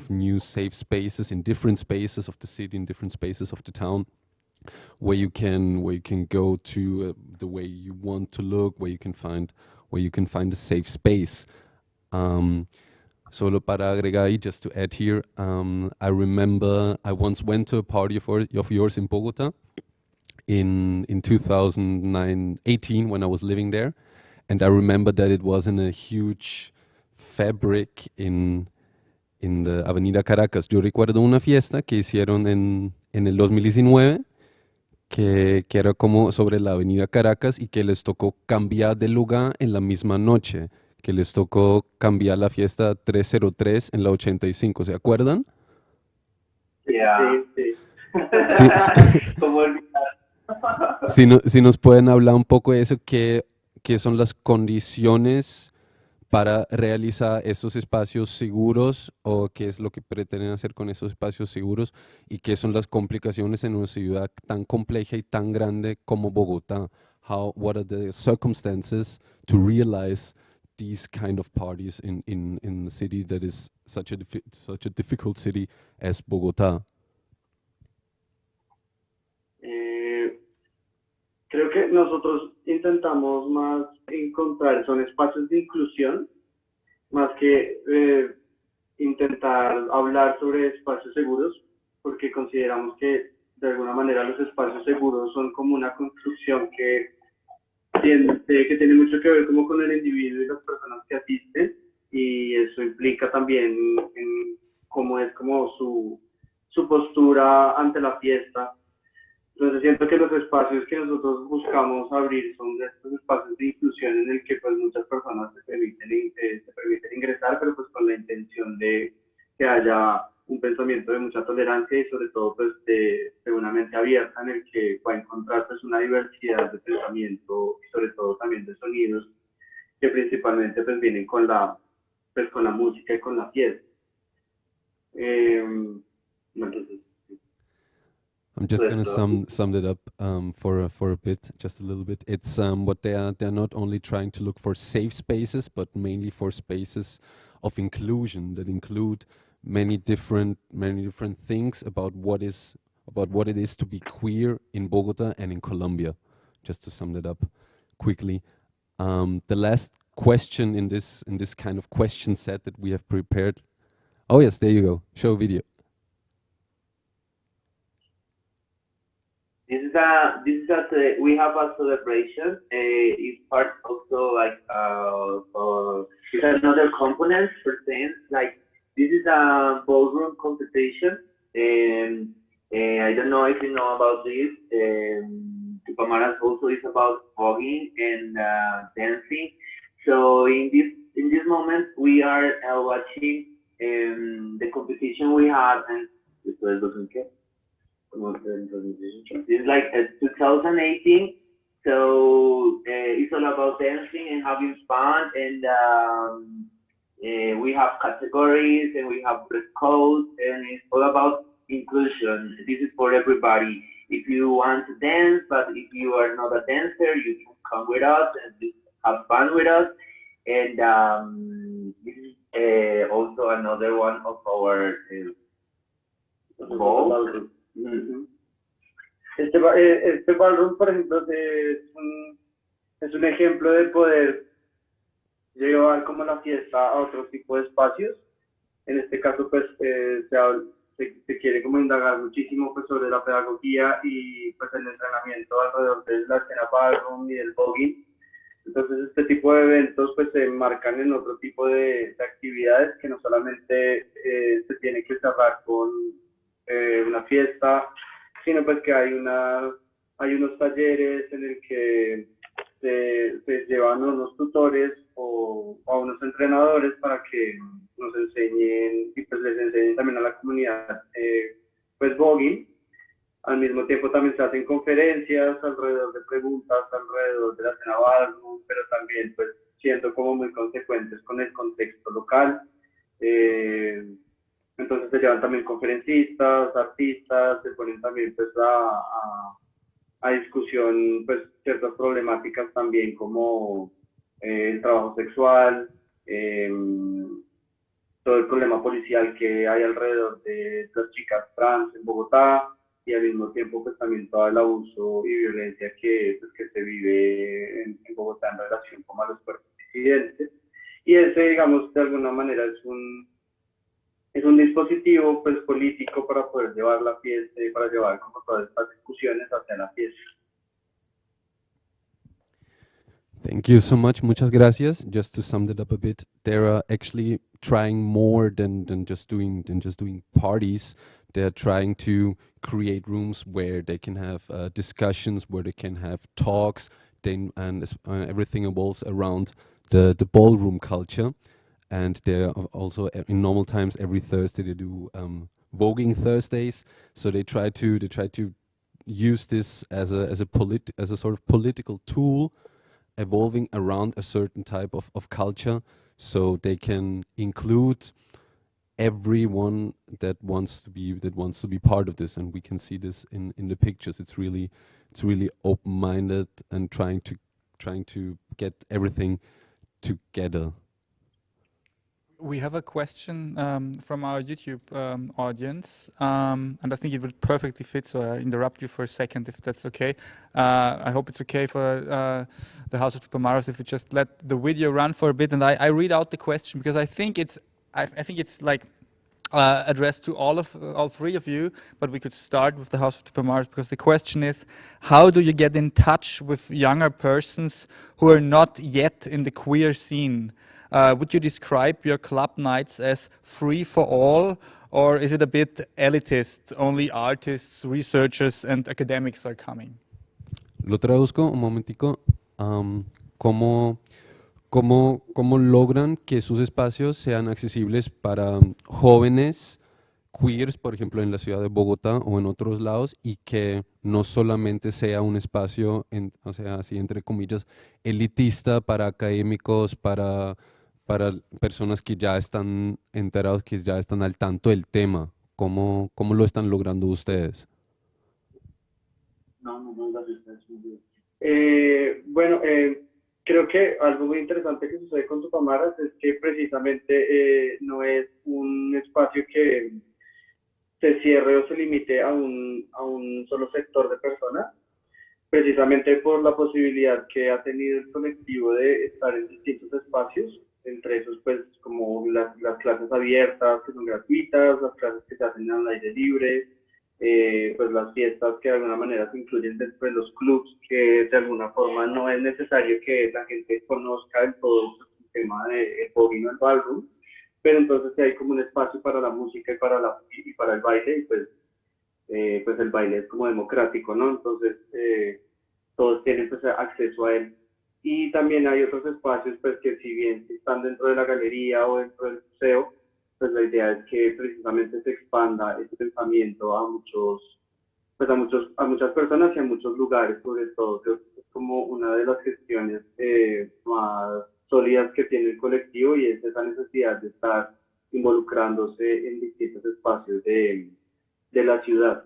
new safe spaces in different spaces of the city, in different spaces of the town, where you can go to the way you want to look, where you can find a safe space. Solo para agregar ahí, just to add here, I remember I once went to a party of yours in Bogota in 2018 when I was living there, and I remember that it was in a huge fabric in the Avenida Caracas. Yo recuerdo una fiesta que hicieron en el 2019 que era como sobre la Avenida Caracas y que les tocó cambiar de lugar en la misma noche, que les tocó cambiar la fiesta 303 en la 85, ¿se acuerdan? yeah. Sí. Sí, ¿Cómo si nos pueden hablar un poco de eso, qué son las condiciones para realizar esos espacios seguros o qué es lo que pretenden hacer con esos espacios seguros y qué son las complicaciones en una ciudad tan compleja y tan grande como Bogotá. What are the circumstances to realize these kind of parties in the city that is such a difficult city as Bogotá? Creo que nosotros intentamos más encontrar, son espacios de inclusión, más que intentar hablar sobre espacios seguros, porque consideramos que de alguna manera los espacios seguros son como una construcción que tiene mucho que ver como con el individuo y las personas que asisten, y eso implica también en cómo es como su postura ante la fiesta. Entonces siento que los espacios que nosotros buscamos abrir son de estos espacios de inclusión en el que pues muchas personas se permiten ingresar, pero pues con la intención de que haya un pensamiento de mucha tolerancia y sobre todo pues de una mente abierta en el que va a encontrar pues una diversidad de pensamiento y sobre todo también de sonidos que principalmente pues vienen con la música y con la fiesta. Entonces, I'm just going to sum it up for a bit, just a little bit. It's what they're not only trying to look for safe spaces, but mainly for spaces of inclusion that include many different things about what it is to be queer in Bogota and in Colombia. Just to sum it up quickly. The last question in this kind of question set that we have prepared. Oh yes, there you go. Show video. We have a celebration. It's part also like it's another component for things like this is a ballroom competition, and I don't know if you know about this. Tupamaras also is about voguing and dancing. So in this moment we are watching the competition we had and it's like 2018, so it's all about dancing and having fun, and we have categories and we have dress codes, and it's all about inclusion. This is for everybody. If you want to dance, but if you are not a dancer, you can come with us and have fun with us. And this is also another one of our goals. Este ballroom, por ejemplo, es un ejemplo de poder llevar como la fiesta a otro tipo de espacios. En este caso, pues, se quiere como indagar muchísimo pues, sobre la pedagogía y pues el entrenamiento alrededor de la escena ballroom y del voguing. Entonces, este tipo de eventos pues se enmarcan en otro tipo de actividades que no solamente se tiene que cerrar con una fiesta, sino pues que hay unos talleres en el que se llevan unos tutores o a unos entrenadores para que nos enseñen y pues les enseñen también a la comunidad pues voguing. Al mismo tiempo también se hacen conferencias alrededor de preguntas, alrededor de la escena ballroom, pero también pues siendo como muy consecuentes con el contexto local. Entonces se llevan también conferencistas, artistas, se ponen también pues a discusión pues ciertas problemáticas también como el trabajo sexual, todo el problema policial que hay alrededor de las chicas trans en Bogotá y al mismo tiempo pues también todo el abuso y violencia que se vive en Bogotá en relación con los cuerpos disidentes. Y ese, digamos, de alguna manera es un dispositivo pues político para poder llevar la fiesta y para llevar como todas estas discusiones hacia la fiesta. Thank you so much. Muchas gracias. Just to sum it up a bit, they're actually trying more than just doing parties. They're trying to create rooms where they can have discussions, where they can have talks, and everything evolves around the ballroom culture. and they're also in normal times every Thursday they do voguing Thursdays. So they try to use this as a sort of political tool, evolving around a certain type of culture, so they can include everyone that wants to be part of this. And we can see this in the pictures. It's really open-minded and trying to get everything together. We have a question from our YouTube audience, and I think it would perfectly fit, so I interrupt you for a second if that's okay. I hope it's okay for the House of Tupamaros if we just let the video run for a bit, and I read out the question because I think it's like addressed to all three of you, but we could start with the House of Tupamaros because the question is, how do you get in touch with younger persons who are not yet in the queer scene? Would you describe your club nights as free for all, or is it a bit elitist, only artists, researchers and academics are coming? Lo traduzco un momentico. ¿Cómo logran que sus espacios sean accesibles para jóvenes queers, por ejemplo, en la ciudad de Bogotá o en otros lados, y que no solamente sea un espacio, o sea, así entre comillas, elitista para académicos, para personas que ya están enterados, que ya están al tanto del tema? ¿Cómo lo están logrando ustedes? Bueno, creo que algo muy interesante que sucede con Tupamaras es que precisamente no es un espacio que se cierre o se limite a un solo sector de personas, precisamente por la posibilidad que ha tenido el colectivo de estar en distintos espacios, entre esos pues como las clases abiertas que son gratuitas, las clases que se hacen al aire libre, pues las fiestas que de alguna manera se incluyen dentro de los clubs, que de alguna forma no es necesario que la gente conozca en todo el tema de voguing o el ballroom, pero entonces hay como un espacio para la música y para el baile, y pues el baile es como democrático, ¿no? Entonces todos tienen pues acceso a él. Y también hay otros espacios pues que si bien están dentro de la galería o dentro del museo, pues la idea es que precisamente se expanda ese pensamiento a muchas personas y a muchos lugares, sobre todo. Creo que es como una de las gestiones más sólidas que tiene el colectivo, y es esa necesidad de estar involucrándose en distintos espacios de la ciudad.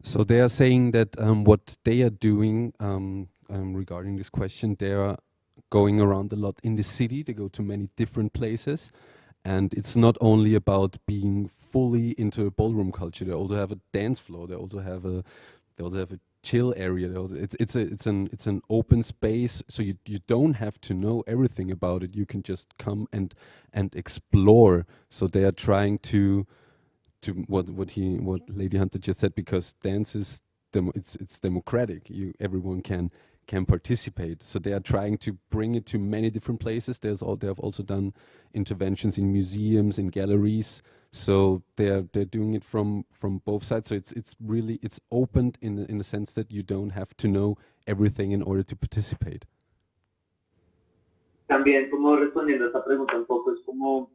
So they are saying that what they are doing regarding this question, they are going around a lot in the city. They go to many different places, and it's not only about being fully into a ballroom culture. They also have a dance floor. They also have a chill area. It's an open space, so you don't have to know everything about it. You can just come and explore. So they are trying to what Lady Hunter just said, because dance is it's democratic. Everyone can participate. So they are trying to bring it to many different places. They have also done interventions in museums, in galleries. So they're doing it from both sides. So it's really opened in the sense that you don't have to know everything in order to participate. También como respondiendo a esta pregunta un poco, es como,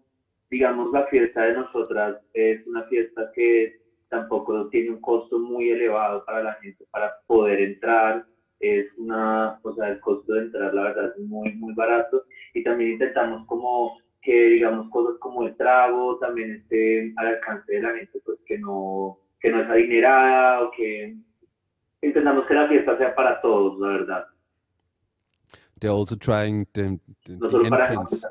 digamos, la fiesta de nosotras es una fiesta que tampoco tiene un costo muy elevado para la gente para poder entrar. Es o sea, el costo de entrar, la verdad, es muy, muy barato. Y también intentamos como que, digamos, cosas como el trago también estén al alcance de la gente, pues que no es adinerada, o que intentamos que la fiesta sea para todos, la verdad. They're also trying the entrance.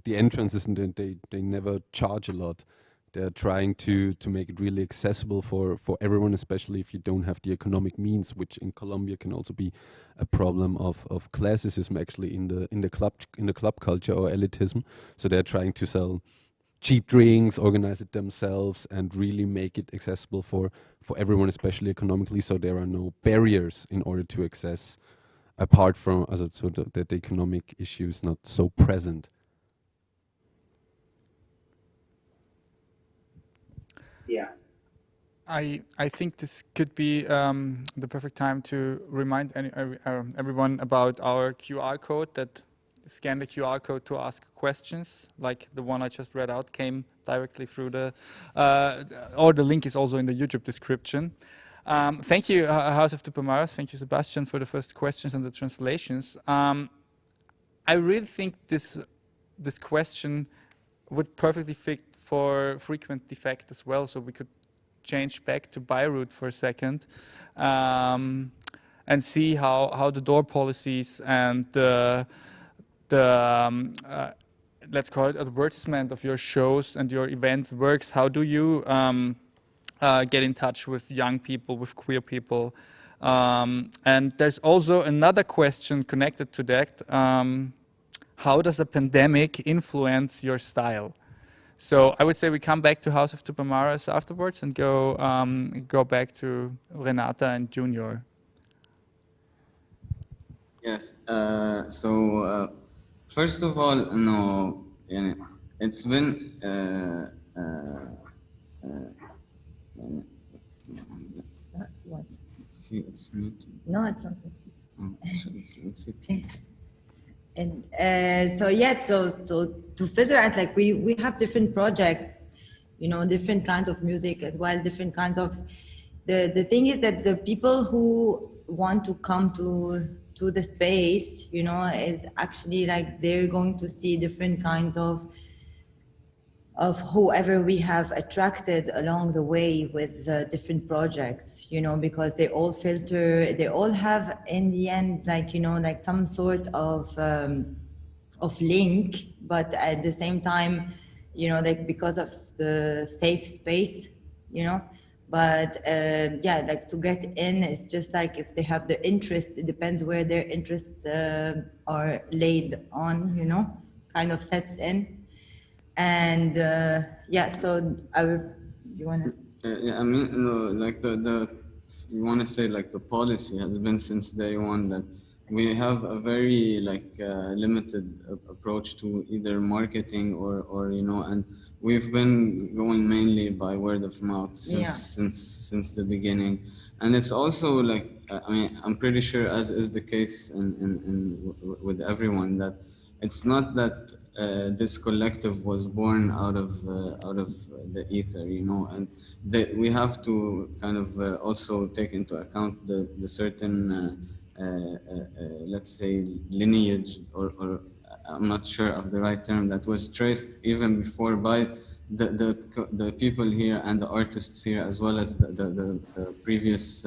The entrance isn't, they never charge a lot. They're trying to make it really accessible for everyone, especially if you don't have the economic means, which in Colombia can also be a problem of classism actually in the club culture or elitism. So they're trying to sell cheap drinks, organize it themselves, and really make it accessible for everyone, especially economically. So there are no barriers in order to access, apart from so that the economic issue is not so present. Yeah. I think this could be the perfect time to remind everyone about our QR code that scan the QR code to ask questions, like the one I just read out came directly through the, or the link is also in the YouTube description. Thank you, House of Tupamaras. Thank you, Sebastian, for the first questions and the translations. I really think this question would perfectly fit for frequent defect as well, so we could change back to Beirut for a second and see how the door policies and the let's call it advertisement of your shows and your events works. How do you get in touch with young people, with queer people? And there's also another question connected to that. How does the pandemic influence your style? So I would say we come back to House of Tupamaras afterwards and go back to Renata and Junior. Yes. So first of all, no, it's been What? see, it's mute. No, it's not. Oh, so it's okay. And so yeah, so to figure out, like we have different projects, you know, different kinds of music as well, different kinds of. The thing is that the people who want to come to the space, you know, is actually like they're going to see different kinds of whoever we have attracted along the way with different projects, you know, because they all filter, they all have in the end, like, you know, like some sort of link, but at the same time, you know, like because of the safe space, you know, but yeah, like to get in, it's just like if they have the interest, it depends where their interests are laid on, you know, kind of sets in. And yeah, so you want to? Yeah, I mean, like you want to say like the policy has been since day one that we have a very like limited approach to either marketing or you know, and we've been going mainly by word of mouth since the beginning, and it's also like I mean, I'm pretty sure, as is the case with everyone, that it's not that. This collective was born out of the ether, you know, and we have to kind of also take into account the certain let's say lineage or I'm not sure of the right term that was traced even before by the people here and the artists here, as well as the previous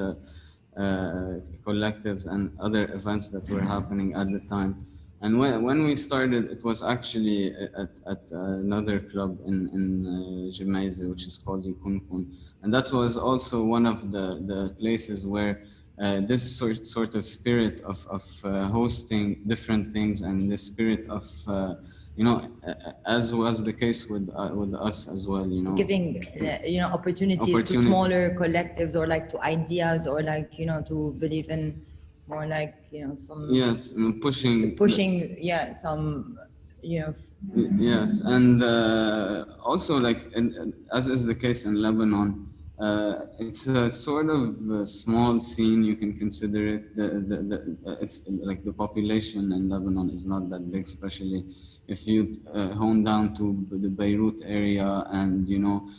collectives and other events that were happening at the time. And when we started, it was actually at another club in Jemaize, which is called Yukunkun. And that was also one of the places where this sort of spirit of hosting different things and the spirit of, you know, as was the case with us as well, you know. Giving, you know, opportunities to smaller collectives or like to ideas or like, you know, to believe in more like, you know, some pushing yeah, some, you know. Yes, and also like as is the case in Lebanon, it's a sort of small scene, you can consider it. It's like the population in Lebanon is not that big, especially if you hone down to the Beirut area, and you know,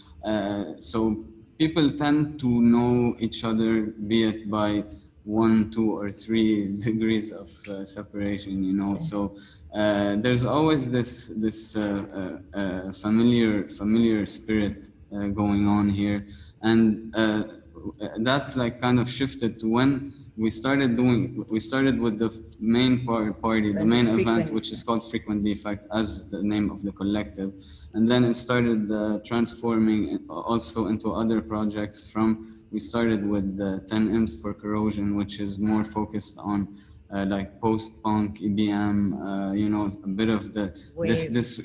so people tend to know each other, be it by 1, 2, or 3 degrees of separation, you know. So there's always this familiar spirit going on here, and that like kind of shifted to when we started with the main party, the main event, which is called Frequent Defect, as the name of the collective, and then it started transforming also into other projects. We started with 10 Imps for Corrosion, which is more focused on like post-punk, EBM, you know, a bit of this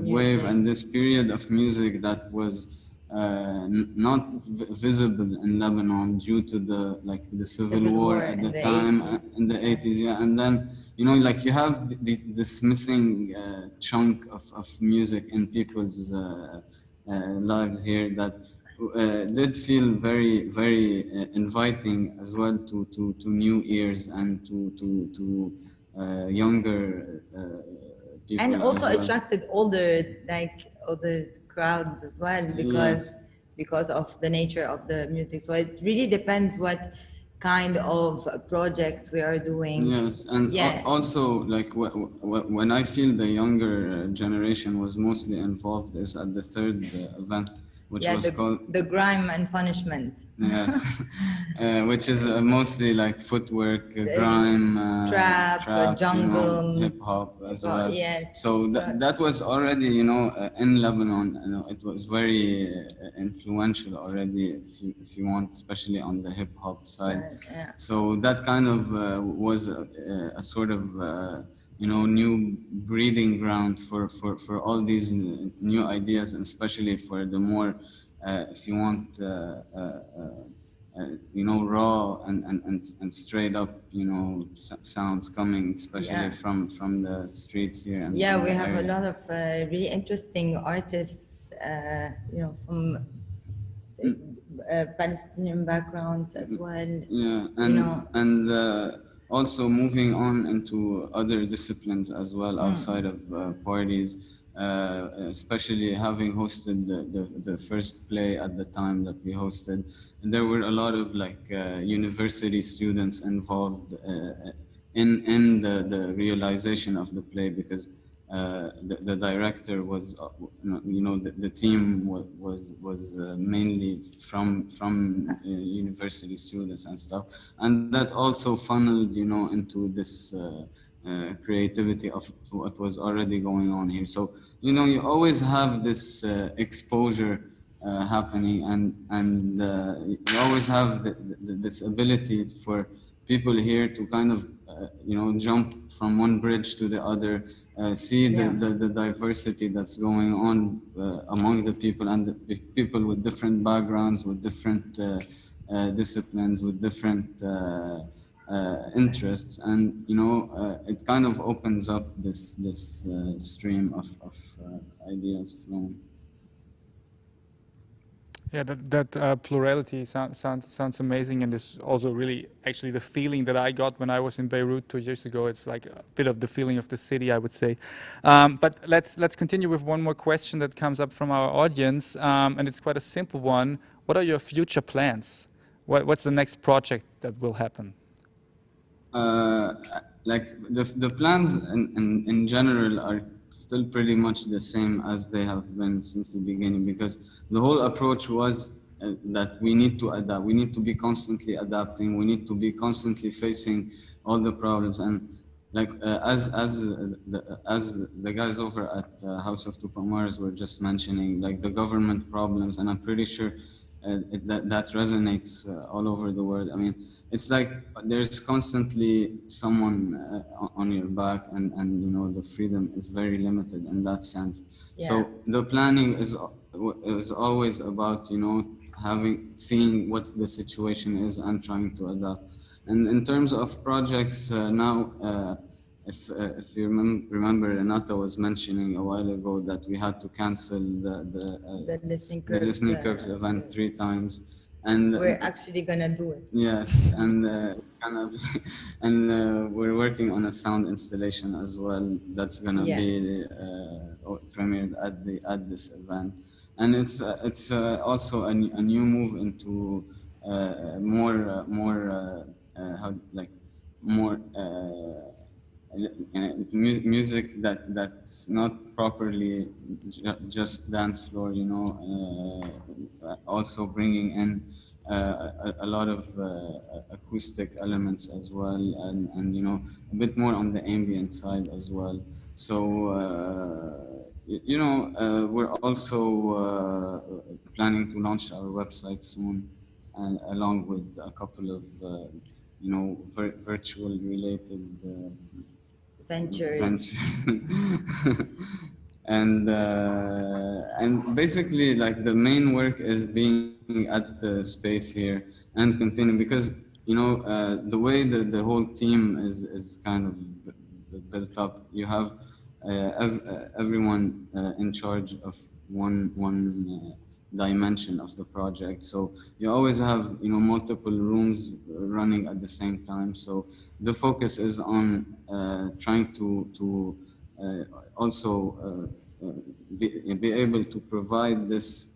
wave and this period of music that was not visible in Lebanon due to the civil war at the time in the 80s. Yeah, and then you know, like you have this missing chunk of music in people's lives here that did feel very, very inviting as well to new ears and to younger people. And also as well. attracted older crowds as well, because of the nature of the music. So it really depends what kind of project we are doing. Yes, and also like when I feel the younger generation was mostly involved is at the third event, which was called the Grime and Punishment. Yes, which is mostly like footwork, grime, trap, jungle, hip hop as well. Yes. So that was already, in Lebanon. It was very influential already, if you want, especially on the hip hop side. So that kind of was a sort of new breeding ground for all these new ideas, and especially for the more if you want raw and straight up sounds coming, especially from the streets here. And we have a lot of really interesting artists, from Palestinian backgrounds as well. And also moving on into other disciplines as well outside of parties. Especially having hosted the first play at the time that we hosted, and there were a lot of university students involved in the realization of the play, because the director was the team was mainly from university students and stuff, and that also funneled into this creativity of what was already going on here. So you always have this exposure happening, and you always have this ability for people here to kind of jump from one bridge to the other, see the diversity that's going on among the people, and the people with different backgrounds, with different disciplines, with different interests, and it kind of opens up this stream of ideas flowing. Yeah, that plurality sounds amazing, and is also really actually the feeling that I got when I was in Beirut 2 years ago. It's like a bit of the feeling of the city, I would say. But let's continue with one more question that comes up from our audience, and it's quite a simple one. What are your future plans? What's the next project that will happen? Like the plans in general are still pretty much the same as they have been since the beginning, because the whole approach was that we need to adapt. We need to be constantly adapting. We need to be constantly facing all the problems. And like as the guys over at House of Tupac Mars were just mentioning, like the government problems, and I'm pretty sure that resonates all over the world. I mean, it's like there's constantly someone on your back, and the freedom is very limited in that sense. So the planning is always about seeing what the situation is and trying to adapt. And in terms of projects now, if you remember, Renata was mentioning a while ago that we had to cancel the Listening Curves event 3 times. And we're actually gonna do it. Yes, and we're working on a sound installation as well. That's gonna be premiered at this event, and it's also a new move into more music that's not properly just dance floor. Also bringing in a lot of acoustic elements as well, and a bit more on the ambient side as well. So we're also planning to launch our website soon, and along with a couple of virtual related ventures. And basically, like, the main work is being at the space here and continue, because the way the whole team is kind of built up. You have everyone in charge of one dimension of the project. So you always have multiple rooms running at the same time. So the focus is on trying to also be able to provide this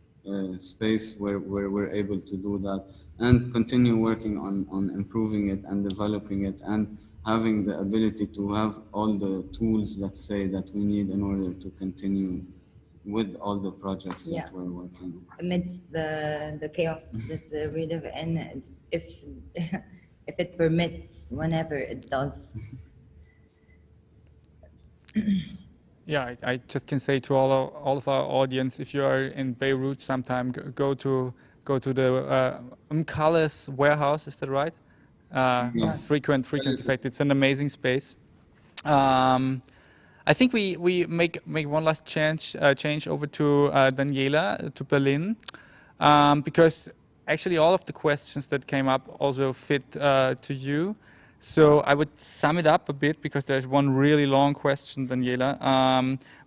space where we're able to do that and continue working on improving it and developing it and having the ability to have all the tools, let's say, that we need in order to continue with all the projects that we're working on. Amidst the chaos that we live in, if it permits, whenever it does. Yeah, I just can say to all of our audience, if you are in Beirut sometime, go to the Khales warehouse. Is that right? Yes. Frequent effect. It's an amazing space. I think we make one last change over to Daniela, to Berlin, because actually all of the questions that came up also fit to you. So I would sum it up a bit, because there's one really long question, Daniela,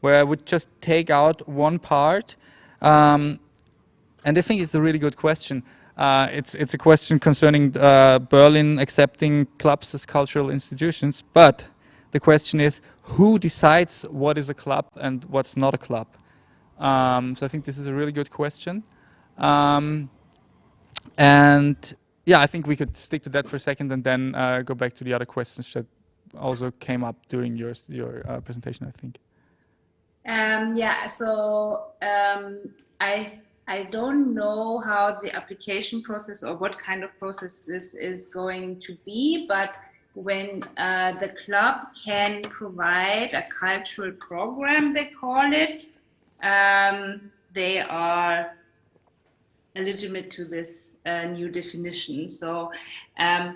where I would just take out one part. And I think it's a really good question. It's a question concerning Berlin accepting clubs as cultural institutions, but the question is, who decides what is a club and what's not a club? So I think this is a really good question. And yeah, I think we could stick to that for a second and then go back to the other questions that also came up during your presentation, I think. Yeah, so I don't know how the application process or what kind of process this is going to be, but when the club can provide a cultural program, they call it, they are legitimate to this new definition. So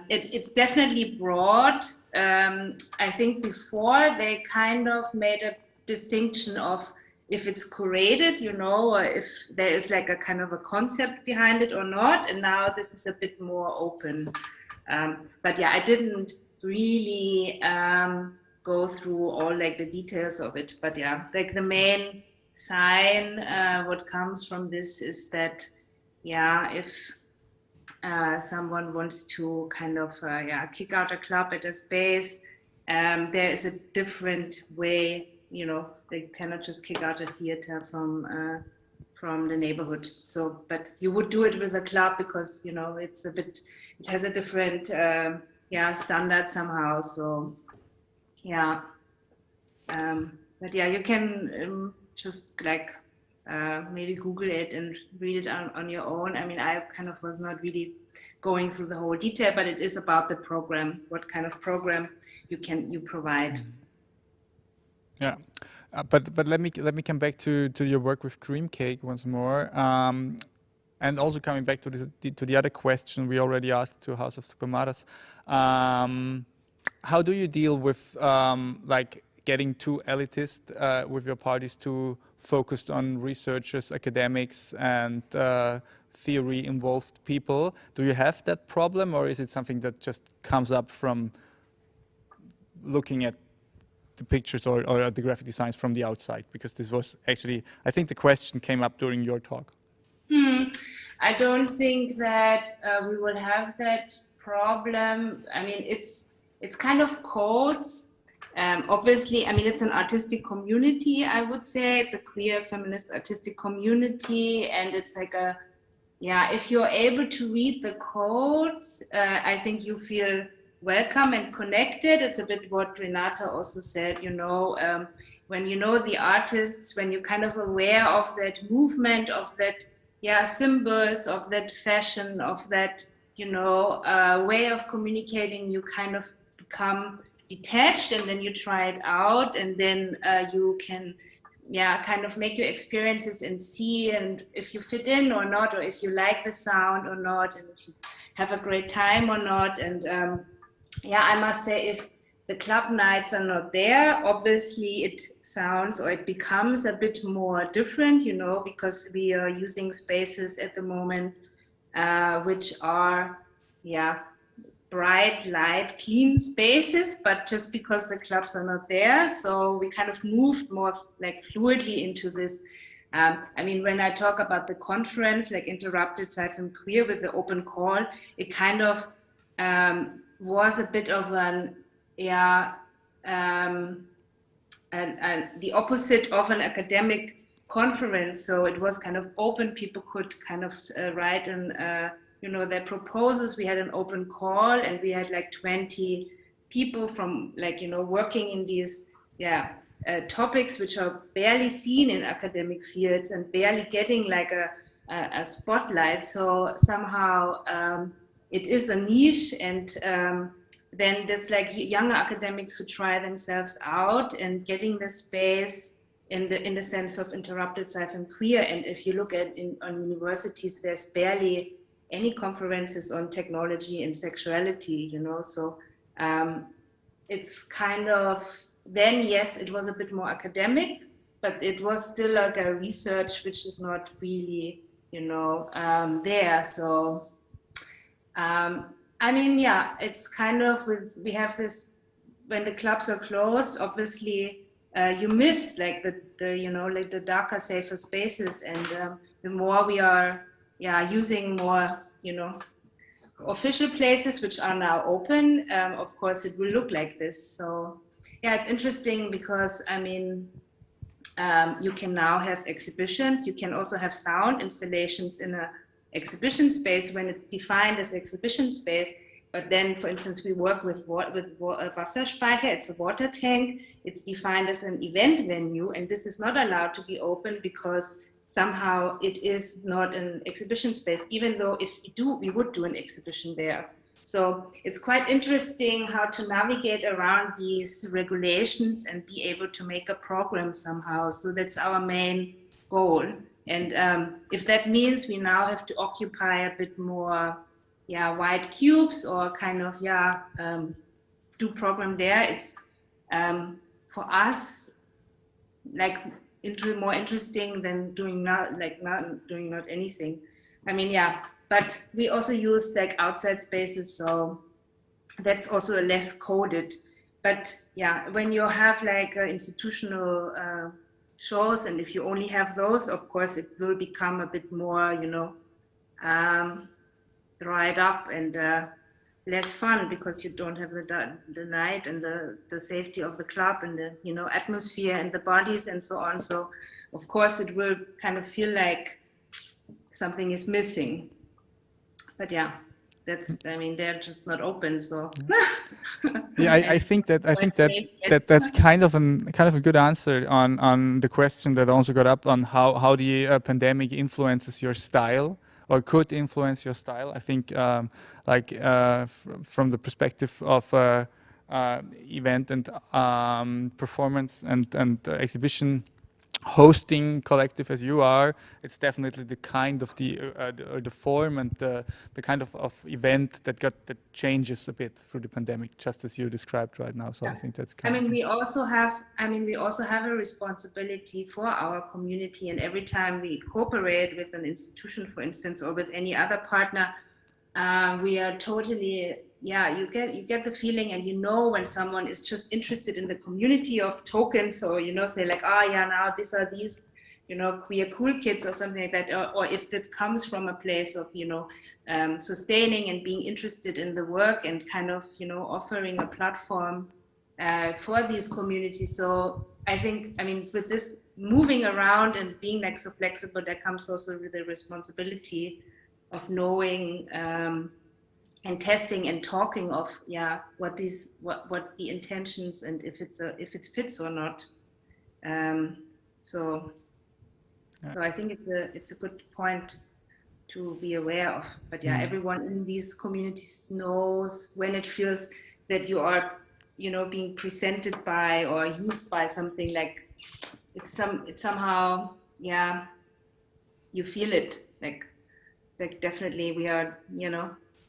it's definitely broad. I think before they kind of made a distinction of if it's curated, you know, or if there is like a kind of a concept behind it or not. And now this is a bit more open. But yeah, I didn't really go through all like the details of it. But yeah, like the main sign, what comes from this is that, yeah, if someone wants to kind of kick out a club at a space, there is a different way, you know, they cannot just kick out a theater from the neighborhood. So, but you would do it with a club because, you know, it has a different standard somehow. So yeah, but yeah, you can just like maybe Google it and read it on your own. I mean, I kind of was not really going through the whole detail, but it is about the program, what kind of program you provide. Yeah, but let me come back to your work with Cream Cake once more, and also coming back to the other question we already asked to House of Supermaras. How do you deal with like getting too elitist with your parties, too focused on researchers, academics, and theory-involved people? Do you have that problem, or is it something that just comes up from looking at the pictures or the graphic designs from the outside? Because this was actually, I think the question came up during your talk. I don't think that we will have that problem. I mean, it's kind of codes. Obviously, I mean, it's an artistic community, I would say. It's a queer feminist artistic community. And it's like if you're able to read the codes, I think you feel welcome and connected. It's a bit what Renata also said, you know, when you know the artists, when you're kind of aware of that movement, of that, symbols, of that fashion, of that, you know, way of communicating, you kind of become detached, and then you try it out, and then you can kind of make your experiences and see and if you fit in or not, or if you like the sound or not, and if you have a great time or not. And I must say, if the club nights are not there, obviously it sounds or it becomes a bit more different, you know, because we are using spaces at the moment which are bright, light, clean spaces, but just because the clubs are not there, so we kind of moved more like fluidly into this. I mean, when I talk about the conference, like Interrupted Sci-Fi Queer with the open call, it kind of was a bit of an, and the opposite of an academic conference. So it was kind of open. People could kind of write and their proposals. We had an open call, and we had like 20 people from working in these topics which are barely seen in academic fields and barely getting like a spotlight. So somehow it is a niche, and then there's like younger academics who try themselves out and getting the space in the sense of interrupted self and queer. And if you look at on universities, there's barely any conferences on technology and sexuality, so it's kind of, then yes, it was a bit more academic, but it was still like a research which is not really there. So it's kind of we have this, when the clubs are closed, obviously you miss like the darker, safer spaces, and the more we are using more official places which are now open, of course it will look like this. So it's interesting because you can now have exhibitions. You can also have sound installations in a exhibition space when it's defined as exhibition space. But then, for instance, we work with Wasserspeicher. It's a water tank. It's defined as an event venue, and this is not allowed to be open because somehow it is not an exhibition space, even though if we would do an exhibition there. So it's quite interesting how to navigate around these regulations and be able to make a program somehow. So that's our main goal. And if that means we now have to occupy a bit more wide cubes or kind of do program there, it's for us like more interesting than doing not anything. But we also use like outside spaces, so that's also less coded. But when you have like institutional shows, and if you only have those, of course it will become a bit more dried up and less fun, because you don't have the night and the safety of the club and the atmosphere and the bodies and so on. So of course it will kind of feel like something is missing. But they're just not open. So I think that's kind of a good answer on the question that also got up on how the pandemic influences your style, or could influence your style. I think from the perspective of event and performance and exhibition hosting collective as you are, it's definitely the kind of the form and the kind of event that changes a bit through the pandemic, just as you described right now. So I think that's we also have a responsibility for our community, and every time we cooperate with an institution, for instance, or with any other partner, we are totally you get the feeling, and when someone is just interested in the community of tokens, or say like, now these are these queer cool kids or something like that, or if that comes from a place of sustaining and being interested in the work and kind of offering a platform for these communities. So I think with this moving around and being like so flexible, that comes also with the responsibility of knowing and testing and talking of what the intentions, and if it fits or not. So I think it's a good point to be aware of. But everyone in these communities knows when it feels that you are being presented by or used by something, like it's somehow you feel it, like it's like definitely we are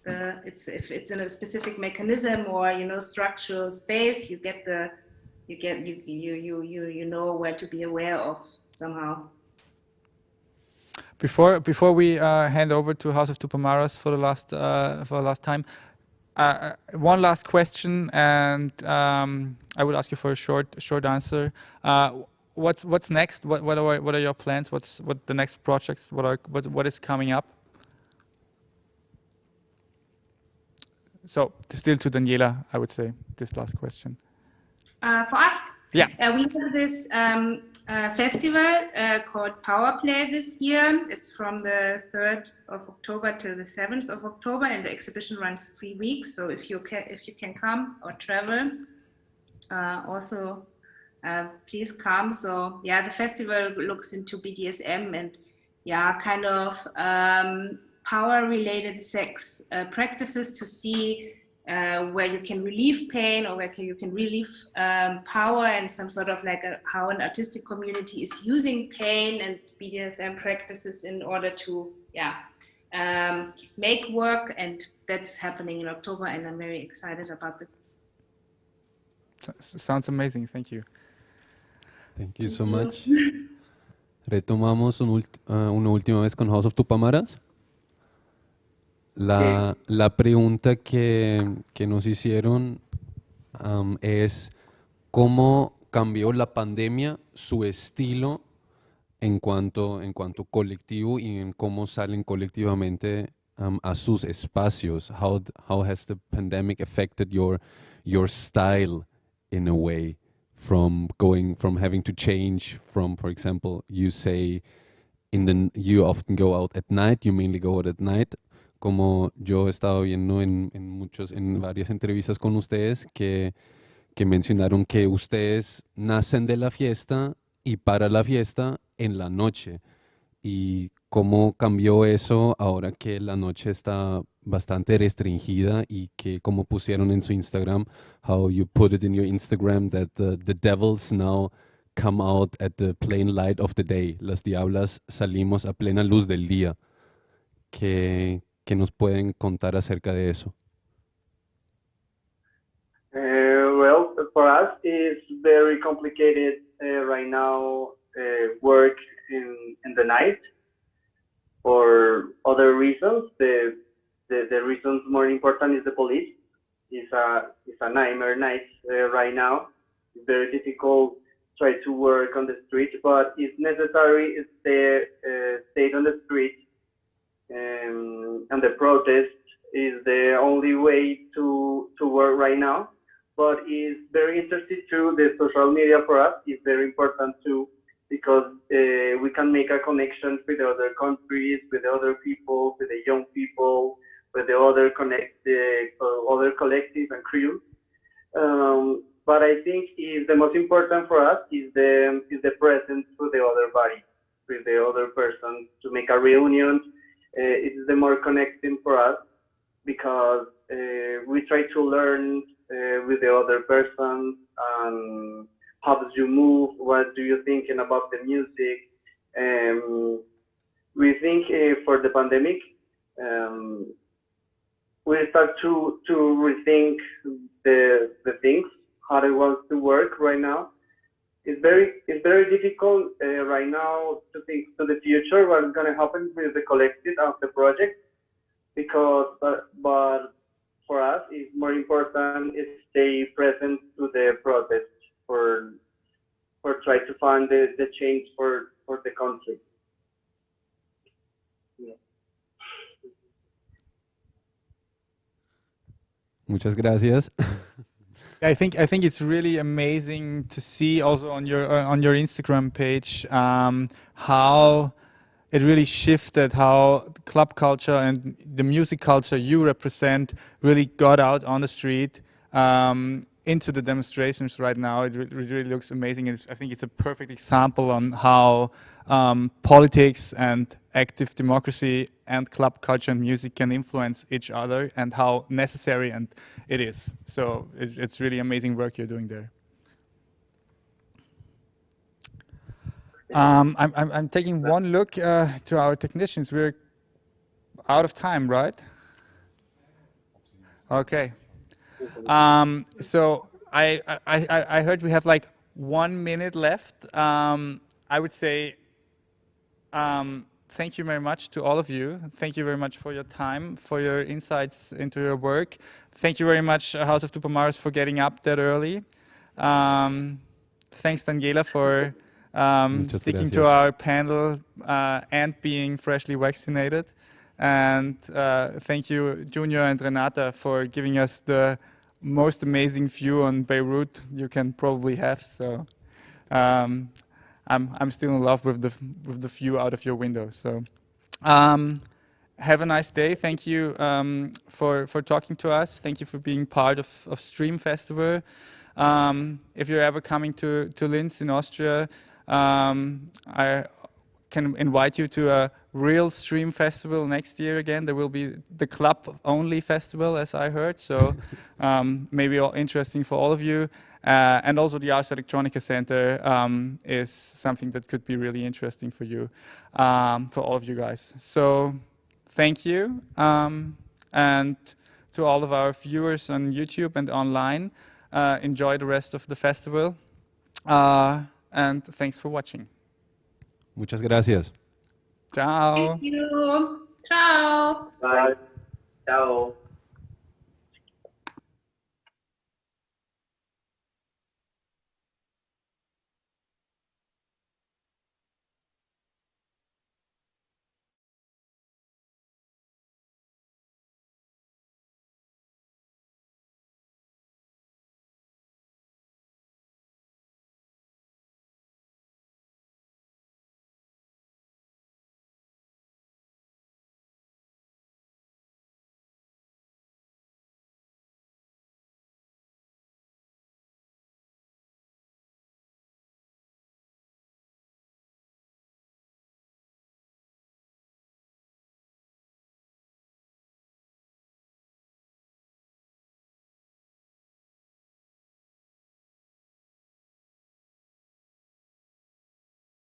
if it's in a specific mechanism or structural space, you know where to be aware of somehow. Before we hand over to House of Tupamaras for the last time, one last question, and I would ask you for a short answer. What's next? What are your plans? What the next projects? What is coming up? So still to Daniela, I would say this last question. For us, yeah, we have this festival called Power Play this year. It's from the 3rd of October to the 7th of October, and the exhibition runs 3 weeks. So if you can come or travel, also please come. So yeah, the festival looks into BDSM and kind of power-related sex practices to see where you can relieve pain or where you can relieve power, and some sort of like how an artistic community is using pain and BDSM practices in order to make work, and that's happening in October, and I'm very excited about this. Sounds amazing. Thank you. Thank you so much. Retomamos una última vez con House of Tupamaras. La pregunta que nos hicieron es cómo cambió la pandemia su estilo en cuanto colectivo y en cómo salen colectivamente a sus espacios. How has the pandemic affected your style in a way, from having to change from, for example, you say you often go out at night, you mainly go out at night. Como yo he estado viendo en varias entrevistas con ustedes que mencionaron que ustedes nacen de la fiesta y para la fiesta en la noche. Y cómo cambió eso ahora que la noche está bastante restringida, y que como pusieron en su Instagram, how you put it in your Instagram, that the devils now come out at the plain light of the day. Las diablas salimos a plena luz del día. ¿Qué nos pueden contar acerca de eso? Well, for us, it's very complicated right now. Work in the night for other reasons. The reasons more important is the police. It's a nightmare night right now. It's very difficult try to work on the street, but it's necessary stay on the street. And the protest is the only way to work right now. But it's very interesting too. The social media for us is very important too, because we can make a connection with the other countries, with the other people, with the young people, with the other other collectives and crews. But I think the most important for us is the presence with the other body, with the other person, to make a reunion. It is the more connecting for us, because we try to learn with the other person. How do you move? What do you thinking about the music? We think for the pandemic, we start to rethink the things, how it wants to work right now. It's very difficult right now to think to the future, what's going to happen with the collective of the project, because but for us it's more important is stay present to the protest for try to find the change for the country. Yeah. Muchas gracias. I think it's really amazing to see also on your Instagram page how it really shifted, how club culture and the music culture you represent really got out on the street into the demonstrations right now. It really looks amazing. I think it's a perfect example on how politics and active democracy and club culture and music can influence each other, and how necessary and it is. So it's really amazing work you're doing there. I'm taking one look to our technicians. We're out of time, right? Okay. So I heard we have like 1 minute left. I would say thank you very much to all of you. Thank you very much for your time, for your insights into your work. Thank you very much, House of Tupamaras, for getting up that early. Thanks, Daniela, for sticking to our panel and being freshly vaccinated. And thank you, Junior and Renata, for giving us the most amazing view on Beirut you can probably have. So I'm still in love with the view out of your window. So have a nice day. Thank you for talking to us. Thank you for being part of Stream Festival. If you're ever coming to Linz in Austria, I can invite you to a real Stream Festival next year again. There will be the club only festival, as I heard. So maybe interesting for all of you. And also the Ars Electronica Center is something that could be really interesting for you, for all of you guys. So thank you. And to all of our viewers on YouTube and online, enjoy the rest of the festival. And thanks for watching. Muchas gracias. Ciao. Thank you. Ciao. Bye. Ciao.